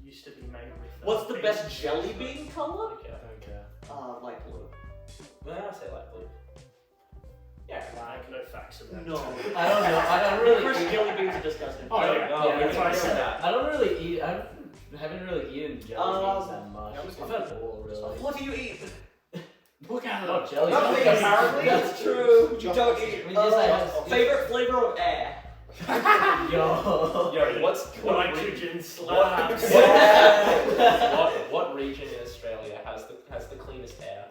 used to be made with. What's the beef best juice. jelly bean color? Okay. I don't care. Light blue. Well, I say light blue. Yeah. Like no facts about No. I don't know. I don't really. First, jelly beans are disgusting. Oh, yeah. No, Yeah, that's why I said that. I don't really eat. I haven't really etten jelly beans that much. Yeah, I'm just If at all, really. What do you eat? Look at Oh, it. jelly. Nothing beans. apparently. That's true. You don't eat. We just like Favorite flavor of air. Yo. Yo, Nitrogen slabs. what region in Australia has the cleanest air?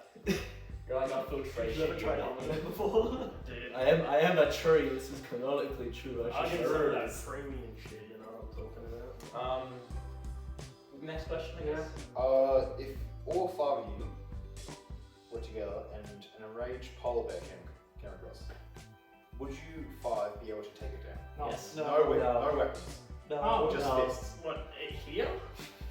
You're like on filtration. Never tried it unit. before. Dude, I am a tree. This is canonically true. I I should can know say that this. premium shit, you know what I'm talking about. Next question, I guess. If all 5 of you were together and an enraged polar bear came across, would you 5 be able to take it down? No. Yes. No weapons. No. Oh, Just no. fists. What, here?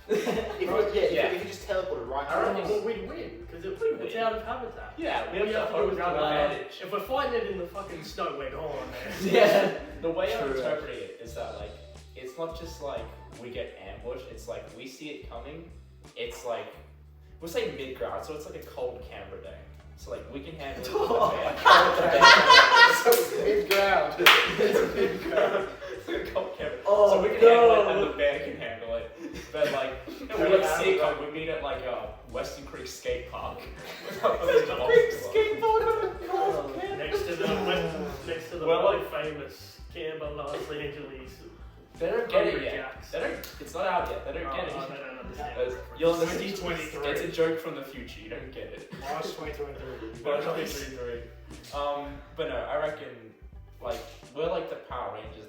If you just teleported right I don't now. think we'd win, because it's out of habitat. Yeah, we We have have the to do home it ground right. advantage. If we're fighting it in the fucking snow, we're gone, man. Yeah. The way I'm True, interpreting it is that like it's not just like we get ambushed, it's like we see it coming. It's like we'll say mid-ground, so it's like a cold Canberra day. So like we can handle it with the bear. So it's mid-ground. It's mid-ground. It's like a cold Canberra. Oh, so we can handle it and the bear can handle it. But like we like see it come, we meet at like Western Creek skate park. Skate park. Next to the Well, world famous Canberra, Los Angeles. They don't get it Hungry yet. Jacks. They don't. It's not out yet. They don't get it. Oh, they don't understand. You'll 2023. It's a joke from the future. You don't get it. March 2023. But but no, I reckon like we're like the Power Rangers.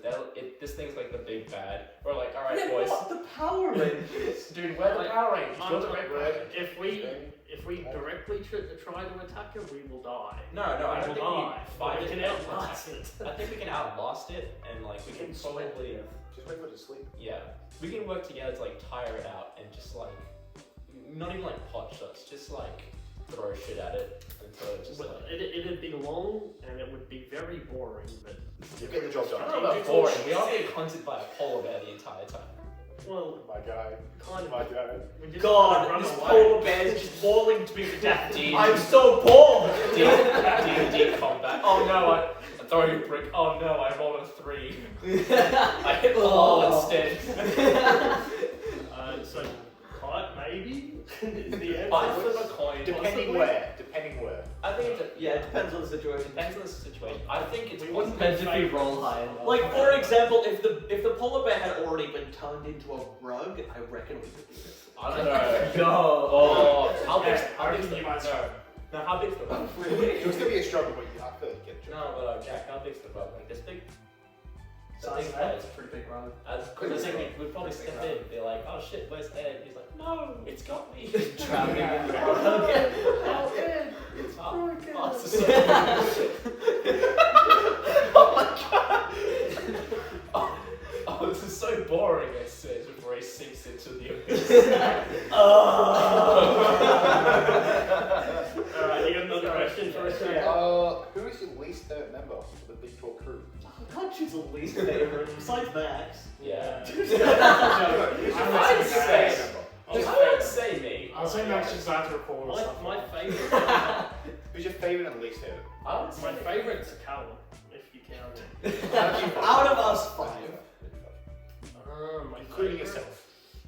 This thing's like the big bad. We're like, all right, boys. What the Power Rangers? Dude, we're the Like, Power Rangers. I'm You're the not- Red Ranger. If we directly try to attack it, we will die. No, I don't we think will we die. fight We it can and outlast attack it. I think we can outlast it and like we can probably Just wait for it to sleep. yeah. We can work together to like tire it out and just like not even like pot shots, just like throw shit at it until it just But like it'd be long and it would be very boring, but You get the job I done. don't know about boring. We are being hunted by a polar bear the entire time. well, My guy. kind My of. guy. We just God, run this away. polar bear is just falling to me to death. I'm so bored. D&D combat. Oh no, I throw a brick. Oh no, I rolled a 3. I hit the wall instead. So, kite maybe? Is the answer? I flip a coin. Depending Possibly. where. Depending where. I think it's Yeah, it depends on the situation. depends on the situation. I think it's We possible. wouldn't Depends if we roll high enough. Like for example, if the polar bear had already been turned into a rug, I reckon we could do this. I don't know. Yo. Oh, how big? I How big's reckon the you might no? No, how big's the bug? It was gonna be a struggle, but I feel like you get it. No, but Jack, how big's the bug? Like this big? Size of Size. It's a pretty big run. Because I think we'd probably step in and be like, oh shit, where's Ed? He's like, no, it's got me. Trapping in the Oh, Ed! It's Oh, broken! oh, it's so oh my god! Oh, this is so boring, I said, before he sinks into the abyss. Alright, you got another question for us? Who is your least favorite member of the BigTalk crew? I can't choose a least favorite besides Max. Yeah. I I'd say me. I'll say Max just have to record or something. My favourite. Who's your favorite and least favorite? I would say My favourite's Callum, if you count it. Out of us 5. My Including favourite- yourself.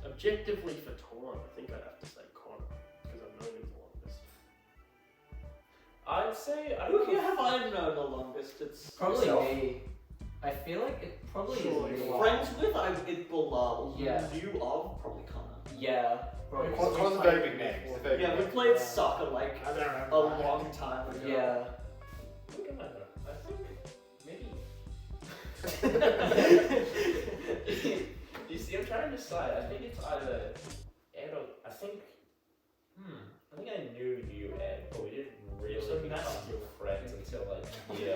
Objectively for time, I think I'd have to say Connor, because I've known him the longest. I'd say I Who don't here know. have I known the longest? It's Probably Yourself. me. I feel like it probably Surely is me. Bilal. friends with. It's Bilal. Yeah. Knew of probably Connor. Yeah. Probably. Connor's a very big name. He's a very Yeah, big we name. played soccer like I don't remember. a long time ago. Yeah. Look at my note. I think maybe. You see, I'm trying to decide. I think it's either Ed or I think I knew you, Ed, but we didn't really So become masculine. friends until like yeah.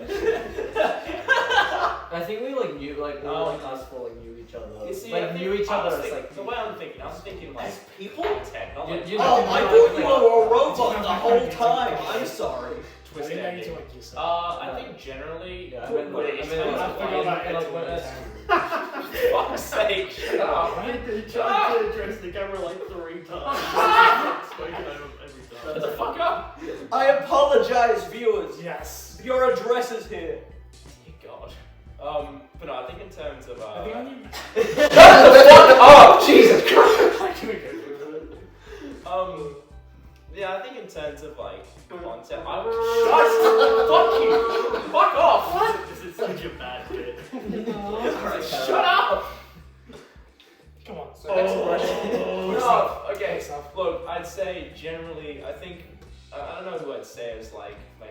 I think we like knew like we Oh. like us four like knew each other. You see, like I knew think- each I other was as thinking- like the way I'm thinking. I was thinking like As people? content, not like You Oh, know, I like- thought you like- were a robot the whole time. I'm sorry. twist What do you mean to ending. like yourself? I think generally. Yeah, I mean, like, I forgot about like, Ed when to it's- Fuck's sake! Shut up. He tried to address the camera like 3 times. Spoken over every Shut time. the fuck up! I apologize, viewers. Yes. Your address is here. Dear God. But no, I think in terms of I think I knew. Oh, Jesus Christ! Can we go through it? Yeah, Yeah, I think in terms of like content, I would fuck you, fuck off. This is such a bad bit. Shut up. Come on. So next question. No, okay. Next up. Look, I'd say generally, I think I don't know who I'd say is like my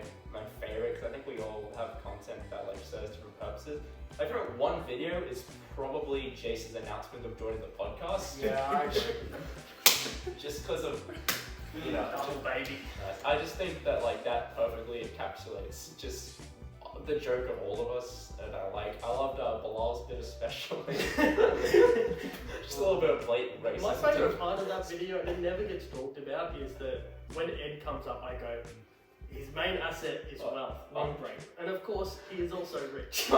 favorite, because I think we all have content that like serves different purposes. My favorite one video is probably Jace's announcement of joining the podcast. Yeah, I agree. Just because of, you know, Oh, baby. I just think that like that perfectly encapsulates just the joke of all of us, and I loved Bilal's bit especially. Just a little bit of blatant racism. My favourite part of that video, and it never gets talked about, is that when Ed comes up, I go, his main asset is wealth, one brain. And of course, he is also rich.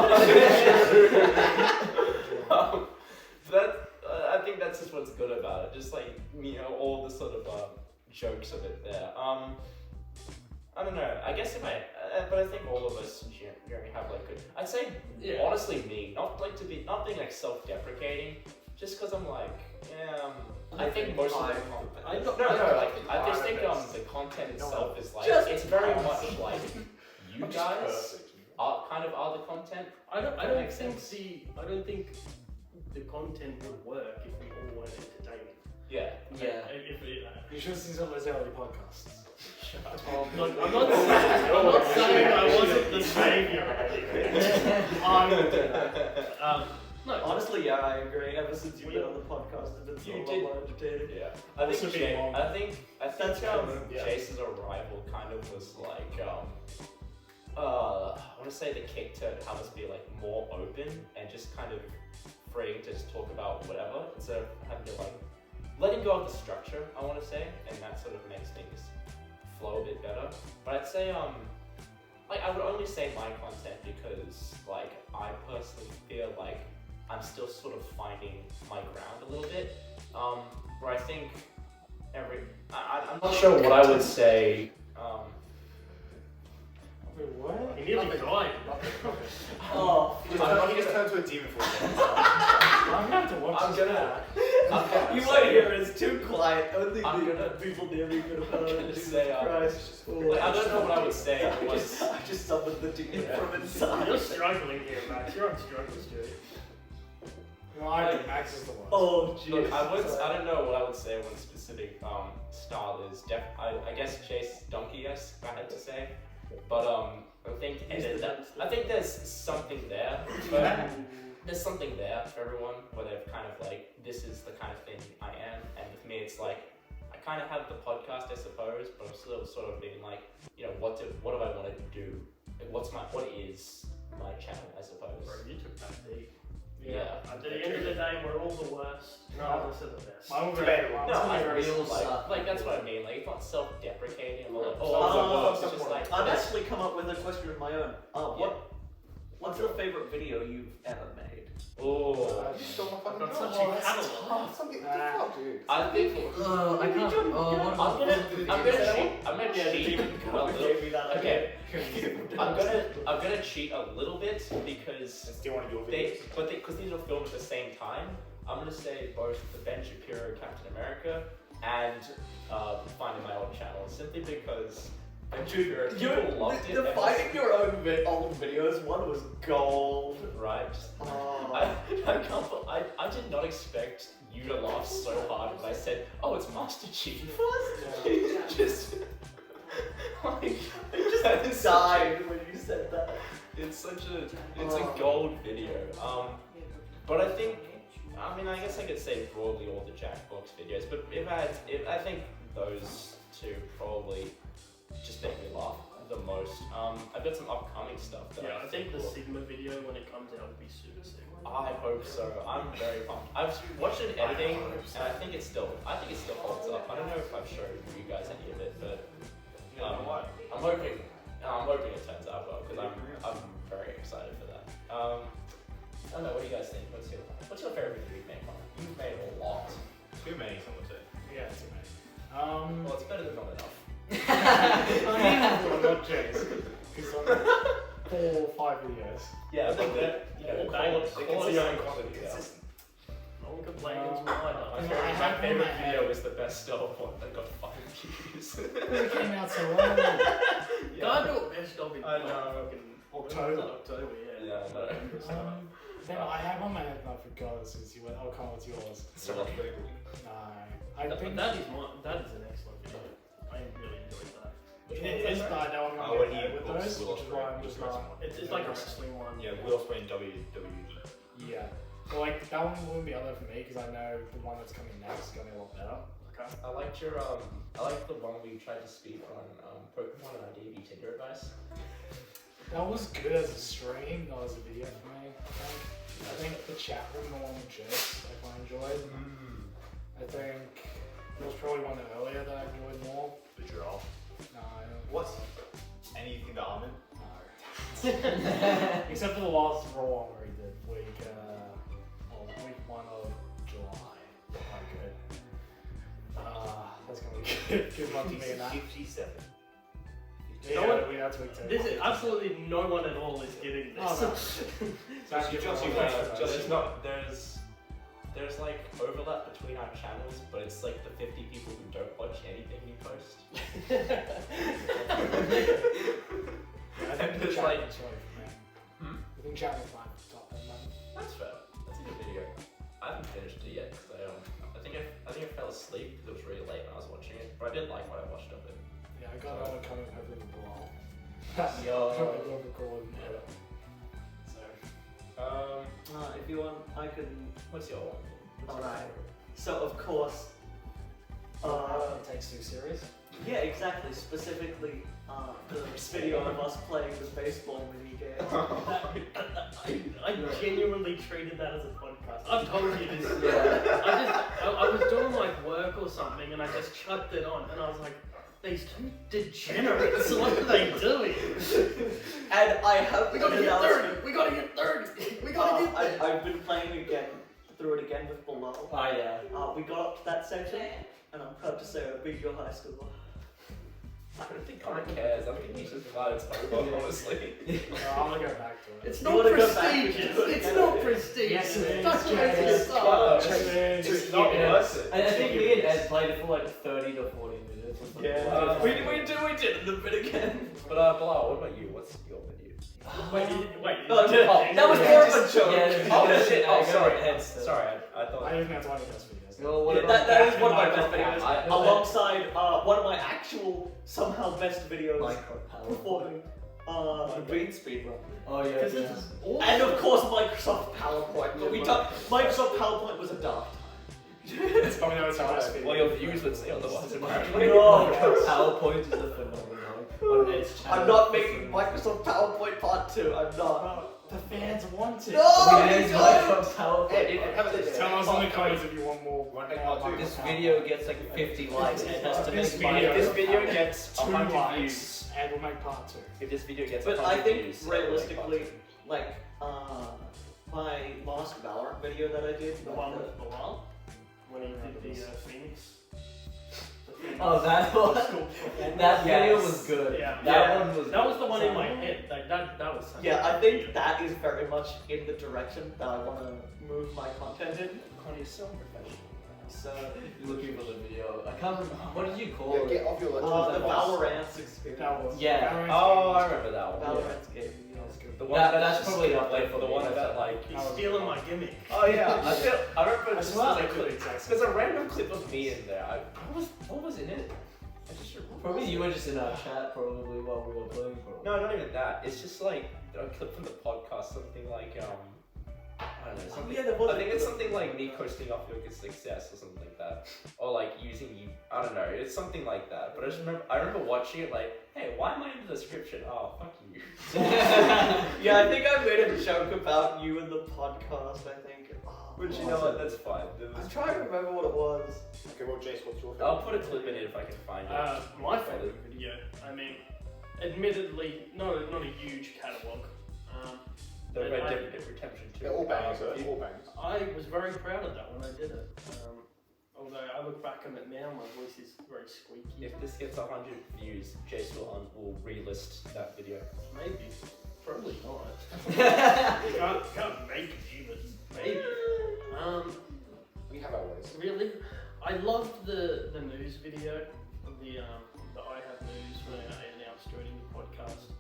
I think that's just what's good about it. Just like, you know, all the sort of jokes of it there. I don't know. I guess but I think all of us generally have like good. I'd say honestly me, not being like self-deprecating, just because I'm like, I think most of the content. I just think the content itself is like it's very much like you guys are the content. I don't think the content would work if we all weren't entertaining. Yeah. You should have seen some of those early podcasts. Look, I'm not saying I wasn't the savior. I will do that. No, Honestly, yeah, I agree. Ever since you've been on the podcast, it's been so much more entertaining. Yeah. I Also think being long. I think That's common, yeah. Jace's arrival kind of was like I want to say the kick to have us be like more open and just kind of free to just talk about whatever instead of having to like letting go of the structure, I want to say, and that sort of makes things flow a bit better. But I'd say like I would only say my content because like I personally feel like I'm still sort of finding my ground a little bit. Where I think I'm not sure what I would say. Wait, what? he nearly died. Oh, He just turned to a demon for a second. I'm gonna have to watch I'm this gonna. you won't hear it, it's too quiet. Only I'm the gonna- people near me could have I'm heard. gonna Jesus say, Christ. Like, I don't know what I would say. I just summoned the demon Yeah. from inside. You're struggling here, Max. You're on struggles, dude. No, I think Max is the one. Oh, jeez. Look, I don't know what I would say one specific style is. I guess Chase Donkey-esque, I had to say. But I think there's something there. But there's something there for everyone where they've kind of like, this is the kind of thing I am. And with me, it's like, I kind of have the podcast, I suppose, but I'm still sort of being like, you know, what do I want to do? Like, what is my channel, I suppose? Bro, you took that deep. Yeah. At the end of the day, we're all the worst. None of us are the best. Mine will be Debatable. No, I Real really suck. like that's what I mean. Like, it's not self-deprecating. I'm like, Oh, it's just like I've actually come up with a question of my own. What's your favorite video you've ever made? oh, You stole my fucking I've got job. such a catalog. Something what the fuck, dude. I think I can't. I'm gonna cheat a little. Okay, I'm gonna cheat a little bit because Let's do one of your videos. because these are filmed at the same time. I'm gonna say both the Ben Shapiro Captain America and Finding My Old Channel, simply because Ben Shapiro people loved it. The finding your own old videos one was gold. Right. Oh. I did not expect you to laugh so hard when I said, "Oh, it's Master Chief." just like I just died when you said that. it's a gold video. But I think I guess I could say broadly all the Jackbox videos, but I think those two probably just make me laugh the most. I've got some upcoming stuff that Yeah, I think the will- Sigma video when it comes out will be super sick. I hope so. I'm very pumped. I've watched it editing, and I think it still holds up. I don't know if I've showed you guys any of it, but I'm hoping it turns out well because I'm very excited for that. I don't know. What do you guys think? What's your favorite video you've made? Connor? You've made a lot. Too many, someone said. Yeah, it's amazing. Well, it's better than not enough. Not Jace. Because I'm 4 or 5 videos. Yeah, I think that All call it bangers. your own quantity. Oh, one complains why not. My favorite video was the best of one that got 5 views. Because it came out so long. Can't do a best of it. I know. October, yeah. Yeah, I know. Then I have on my head and I forgot since you went, oh, come on, what's yours? So No. I That, think that is an excellent video. I really enjoyed that. it is, but I don't want to when get he with books those, Will which is why I'm just not. It's like a wrestling one. Yeah, Will Ospreay in WWE. Yeah. Well, like, that one wouldn't be other for me because I know the one that's coming next is going to be a lot better. Okay. I liked your I liked the one where you tried to speak on Pokemon and I gave you Tinder advice. That was good as a stream, not as a video for me, I think the chat room, the one with Jess, I quite enjoyed. I think there was probably one earlier that I enjoyed more. The giraffe. No, I don't. What? Anything that I'm in? No. Except for the last Raw one where he did week 1 of July. Quite good. That's gonna be good. Good one to me in that. 57. Yeah, No one- that's week 2. This is absolutely no one at all is getting this. Oh, no. So Actually, there's like overlap between our channels, but it's like the 50 people who don't watch anything you post. Yeah, I think the There's chat like- room's right for me. I think chat room's fine for top 10, man. That's fair. That's a good video. I haven't finished it yet because I think I fell asleep because it was really late when I was watching it, but I did like what I watched of it. Yeah, I got that one coming hopefully with Bilal. Yo. We'll record later. So, If you want, I can. What's your one? Alright. So of course. it takes 2 serious. Yeah, exactly. Specifically, the video of us playing the baseball mini game. I genuinely treated that as a podcast. I've told you this. I was doing like work or something and I just chucked it on and I was like, these two degenerates, what are they doing? And I have We gotta an get announcement. 30! We gotta get 30! We gotta get there! I've been playing again, through it again with Bilal. Oh yeah. We got up to that section, and I'm proud to say I beat your high school. I don't think Connor cares. I think he's just glad it's over, honestly. I'm gonna go back to it. It's You not wanna go back prestigious! to it? It's not prestigious! Yes, it is. That's what Yes, makes it it is. suck! It's not worth it. I think me and Ed played it for like 30 to 40 minutes or something. Yeah, we did the bit again. But Bilal, what about you? What's your video? Wait, Oh, that was more of a joke. Yeah, Oh shit! Oh I got sorry. Ed still. Sorry, I thought. I think that's one of the best videos. Well, what Yeah, about that is one of my Minecraft best videos. I- Alongside one of my actual, somehow best videos, Minecraft Power? performing the green speed run. Oh yeah. Because yeah. this is awful. And of course Microsoft PowerPoint. But Microsoft PowerPoint was a dark time. It's probably not its best video. Well, your views would say otherwise. No. PowerPoint is a phenomenon. On Ed's channel. I'm not making Microsoft PowerPoint Part 2. I'm not. The fans want it. No! It is you Minecraft PowerPoint. How about this? Tell us in the comments if you want more. This video gets like 50 likes. Ed has to This make video- If this video gets 2 100 likes, views, and we'll make part 2. if this video gets But 100 I think views, realistically, like, my last Valorant video that I did, The one with Bilal? When he did the Phoenix? Oh, that one. That video Yes. was good. Yeah. That one was. That was the one in my head. Like, that was such yeah, a I think that is very much in the direction that I want to move my content in. Connie's so professional. So, Looking for the video. I can't remember. What did you call Yeah, it? get off your the laptop. Valorant's experience. That was. Yeah. Valorant's Oh, I games. remember that one. Valorant's game. That was good. The one That's just probably skipped, up there like for the me, one that's that up. like. He's stealing my gimmick. Oh yeah, I remember I just swear I like could the exact there's a random clip of me in there. What was in it? I just Probably you were just in our chat probably while we were playing. Probably. No, not even that. It's just like a clip from the podcast, something like I don't know. Something, yeah, there was I think it's something like me coasting off your good success or something like that, or like using you. I don't know. It's something like that. But I remember watching it like, hey, why am I in the description? Oh, fuck you. Yeah, I think I made a joke about you in the podcast, I think. Oh, But you what know was what? it? That's fine. I'm trying to remember what it was. Okay, well, Jace, what's your favorite? I'll put a clip in it if I can find it. My favourite video, I mean, admittedly, not a huge catalogue. The but Red I- Dead Redemption 2. They're all bangers, though. All bangers. I was very proud of that when I did it. Although I look back on it now, my voice is very squeaky. If this gets 100 views, Jace will relist that video. Maybe. Probably not. Can't make it even. Maybe. We have our ways. Really, I loved the news video of the I Have News when I announced joining the podcast.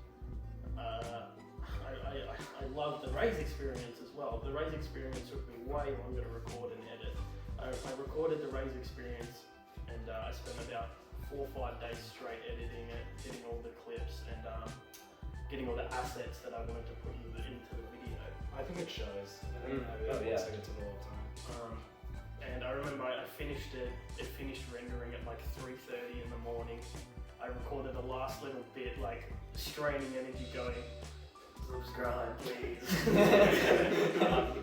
I loved the Raise experience as well. The Raise experience took me way longer to record and edit. I recorded the Raise experience and I spent about 4 or 5 days straight editing it, getting all the clips and getting all the assets that I wanted to put into the video. I think it shows. I think Oh, yeah. looks like it's all the time. And I remember I finished it. It finished rendering at like 3:30 in the morning. I recorded the last little bit, like straining energy, going, subscribe, please.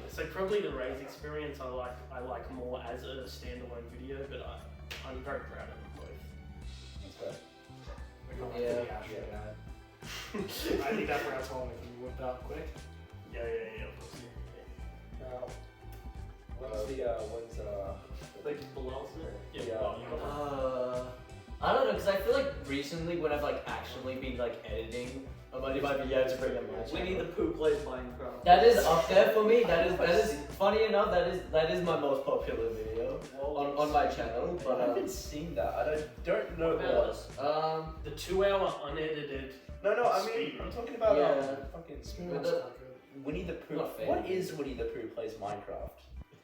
So probably the Raise experience I like more as a standalone video, but I'm very proud of them both. That's good. We got Yeah. the Astro guy. I think that perhaps one we can whip it up quick. Yeah, of course. Yeah. When's Like Bilal's there. Yeah. Yeah. Well, you know, I don't know, because I feel like recently when I've like actually been like editing a lot of my videos to bring them my Winnie the channel. Pooh plays Minecraft. That is up there for me. That is funny enough. That is my most popular video on my channel. I But haven't seen that. I don't know What what. about the 2-hour unedited. No, I mean, Speed. I'm talking about Yeah. fucking With the- Winnie the Pooh. Not fair. What is Winnie the Pooh plays Minecraft?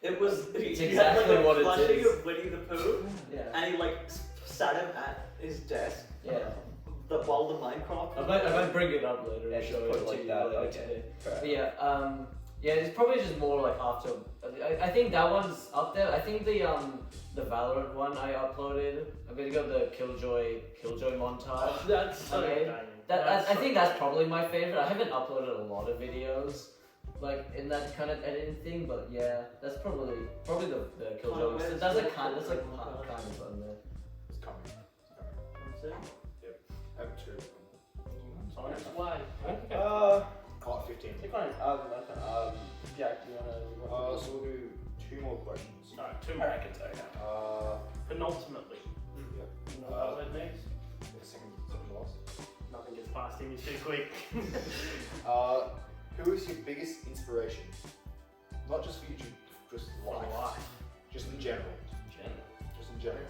It was It's you exactly had, like, a what it plushie is. of Winnie the Pooh, yeah, and he like sat him at his desk. yeah. While the Minecraft. I might bring it up later Yeah, and show just put it it to like you that, later okay. today. Fair. But yeah, it's probably just more like after. I think that one's up there. I think the Valorant one I uploaded. I'm gonna go the Killjoy montage. Oh, that's so Okay. banging. I think that's probably my favorite. I haven't uploaded a lot of videos like in that kind of editing thing, but yeah, that's probably the Killjoy. Oh, So that's like kind of on there. It's coming. That's it. I have 2 of them. It's on its way. Caught 15. Jack, do you wanna? So we'll do 2 more questions. Alright, 2 I more. reckon so. Yeah. Penultimately. Yep. You know what that next? Second last. Nothing gets past him, he's too quick. Who is your biggest inspiration? Not just for YouTube, just For life. life. Just in general. Jen. Just in general.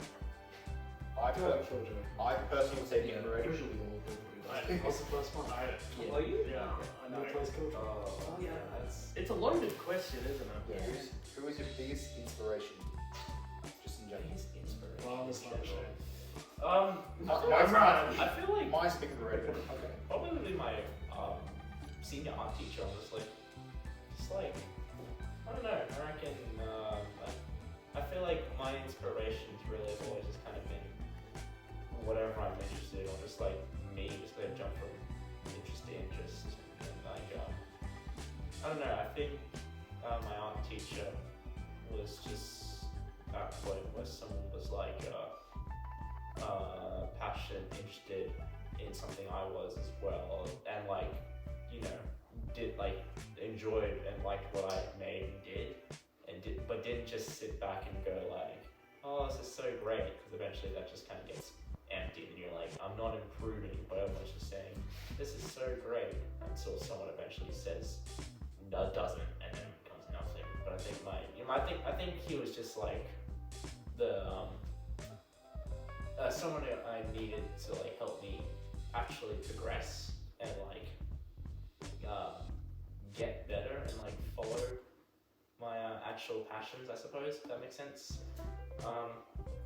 I feel like Killjoy. I personally would say Yeah. Gamer Usually all good. What's the first one? Yeah. Are you? Yeah, I know. Who plays Killjoy? Oh, yeah. That's. It's a loaded question, isn't it? Yeah. Who is your biggest inspiration? Just in general. His inspiration. Well, I'm just not sure. Mine's I feel like Mine's Big Radio. Okay. probably would be my senior art teacher, honestly. Just like, I don't know, I reckon, I feel like my inspirations really have always just kind of been whatever I'm interested in, or just like me, just like jump from interest to interest, and like, I don't know, I think my art teacher was just at a point where someone was like, passionate, interested in something I was as well, and like, you know, enjoyed and liked what I made and did, but didn't just sit back and go like, oh, this is so great, because eventually that just kind of gets empty and you're like, I'm not improving, but everyone's just saying, this is so great, until someone eventually says, no, doesn't, and then it becomes nothing. But I think I think he was just like the someone who I needed to like help me actually progress and like get better and like follow my actual passions, I suppose, if that makes sense.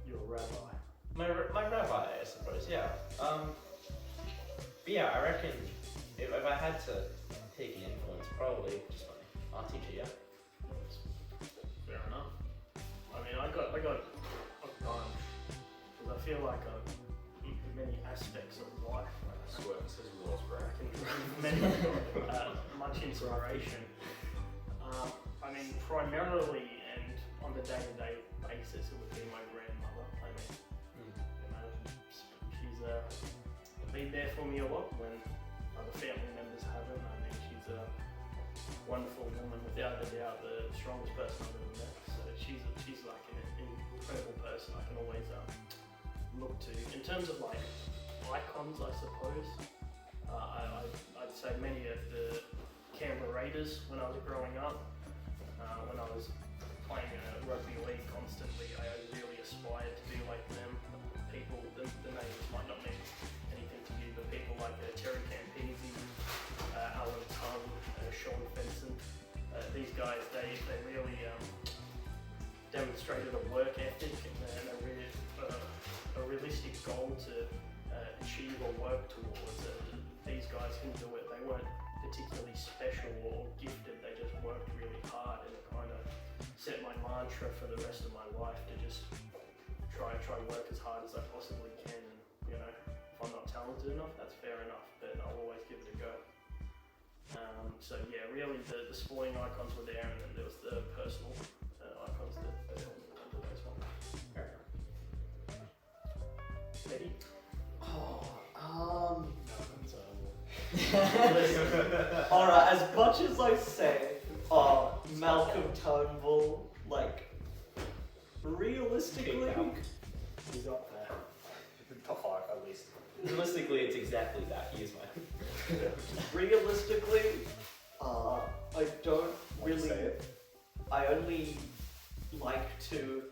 You're a rabbi. My rabbi, I suppose, yeah. But yeah, I reckon if I had to take an influence, probably just my art teacher, yeah. Fair enough. I mean, I got a bunch, because I feel like in many aspects of life, Swear, this is Will's I break. can many much inspiration. I mean, primarily and on the day-to-day basis, it would be my grandmother. I mean, you know, she's been there for me a lot when other family members haven't. I mean, she's a wonderful woman, without a doubt, the strongest person I've ever met. So she's like an incredible person I can always look to. In terms of like icons, I suppose, I'd say many of the Canberra Raiders when I was growing up. When I was playing rugby league constantly, I really aspired to be like them. People, the names might not mean anything to you, but people like Terry Campese, Alan Tung, Sean Fenson, these guys, they really demonstrated a work ethic and a realistic goal to achieve or work towards. These guys can do it. They weren't particularly special or gifted. They just worked really hard, and it kind of set my mantra for the rest of my life to just try work as hard as I possibly can. And you know, if I'm not talented enough, that's fair enough, but I'll always give it a go. So yeah, really the sporting icons were there, and then there was the personal icons that helped me come to those ones. Eddie? Alright, as much as I say, Malcolm Turnbull, like, realistically, He's up there. Top 5 at least. Realistically, it's exactly that. He is my. realistically, I don't really, Say it. I only like to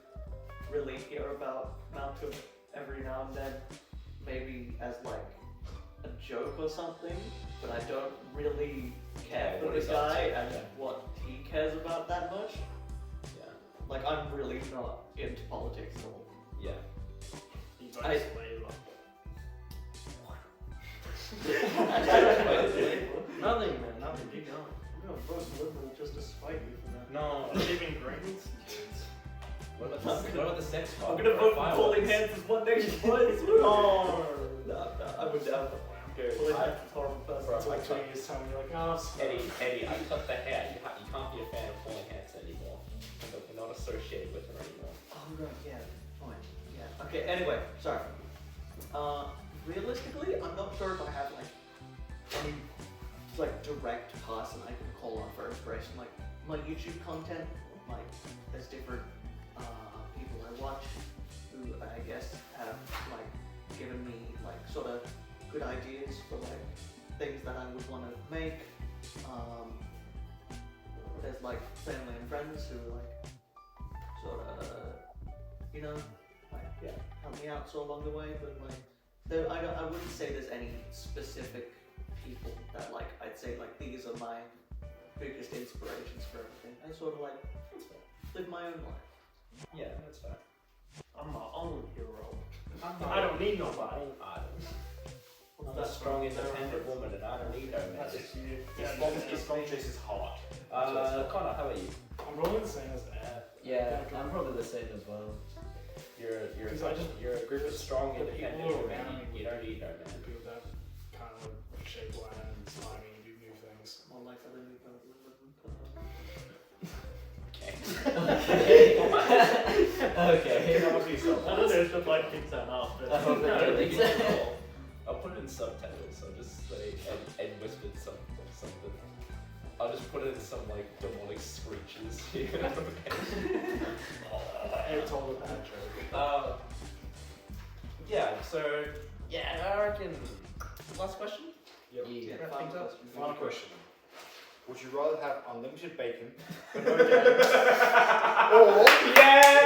really hear about Malcolm every now and then, maybe as like a joke or something, but I don't really care Yeah, for what the he's up guy to, and yeah. what he cares about that much. Yeah. Like, I'm really not into politics at all. Yeah. He votes Labour. Nothing, man, nothing. Keep going. I'm gonna vote Liberal just to spite you for that. No. Living Greens. What about the sex I'm card? gonna vote for Fireworks? Holding Hands as One Nation, boys. No, I would never. Dude, Holding I- Hands is a horrible person. Bro, It's like 2 years time, you're like, oh, Eddie, I cut the hair. You can't be a fan of Holding Hands anymore. You're not associated with her anymore. Oh, right, yeah. Fine. Yeah. Okay, anyway, sorry. Realistically, I'm not sure if I have, like, any, like, direct person I can call on for inspiration. Like, my YouTube content, like, there's different people I watch who I guess have, like, given me, like, sort of good ideas for, like, things that I would want to make. There's, like, family and friends who, like, sort of, you know, like, yeah, help me out so along the way, but, like, I wouldn't say there's any specific people that, like, I'd say, like, these are my biggest inspirations for everything. I sort of, like, live my own life. Yeah, that's fair. I'm my own hero. I don't need nobody. I'm a strong, independent woman, and I don't need no man. That's just you. His phone chase is hard. Connor, how about you? I'm probably the same as Ed. Yeah, I'm probably the same as well. You're Because I just- you're a group of strong, the independent people women. around me You don't need no man. People that kind of like shape who I am, inspire me to do new things. More life than you can live. Okay. Okay. I don't know if the bloke picks that up, but Oh, No, really? they can call. I'll put it in subtitles. I'll just say Ed whispered something. I'll just put it in some like demonic screeches. Ed told a bad joke. Yeah. So yeah, I reckon. Last question. Yep. Yeah. Wrap things up. Final question. Would you rather have unlimited bacon, but no games, or Yeah.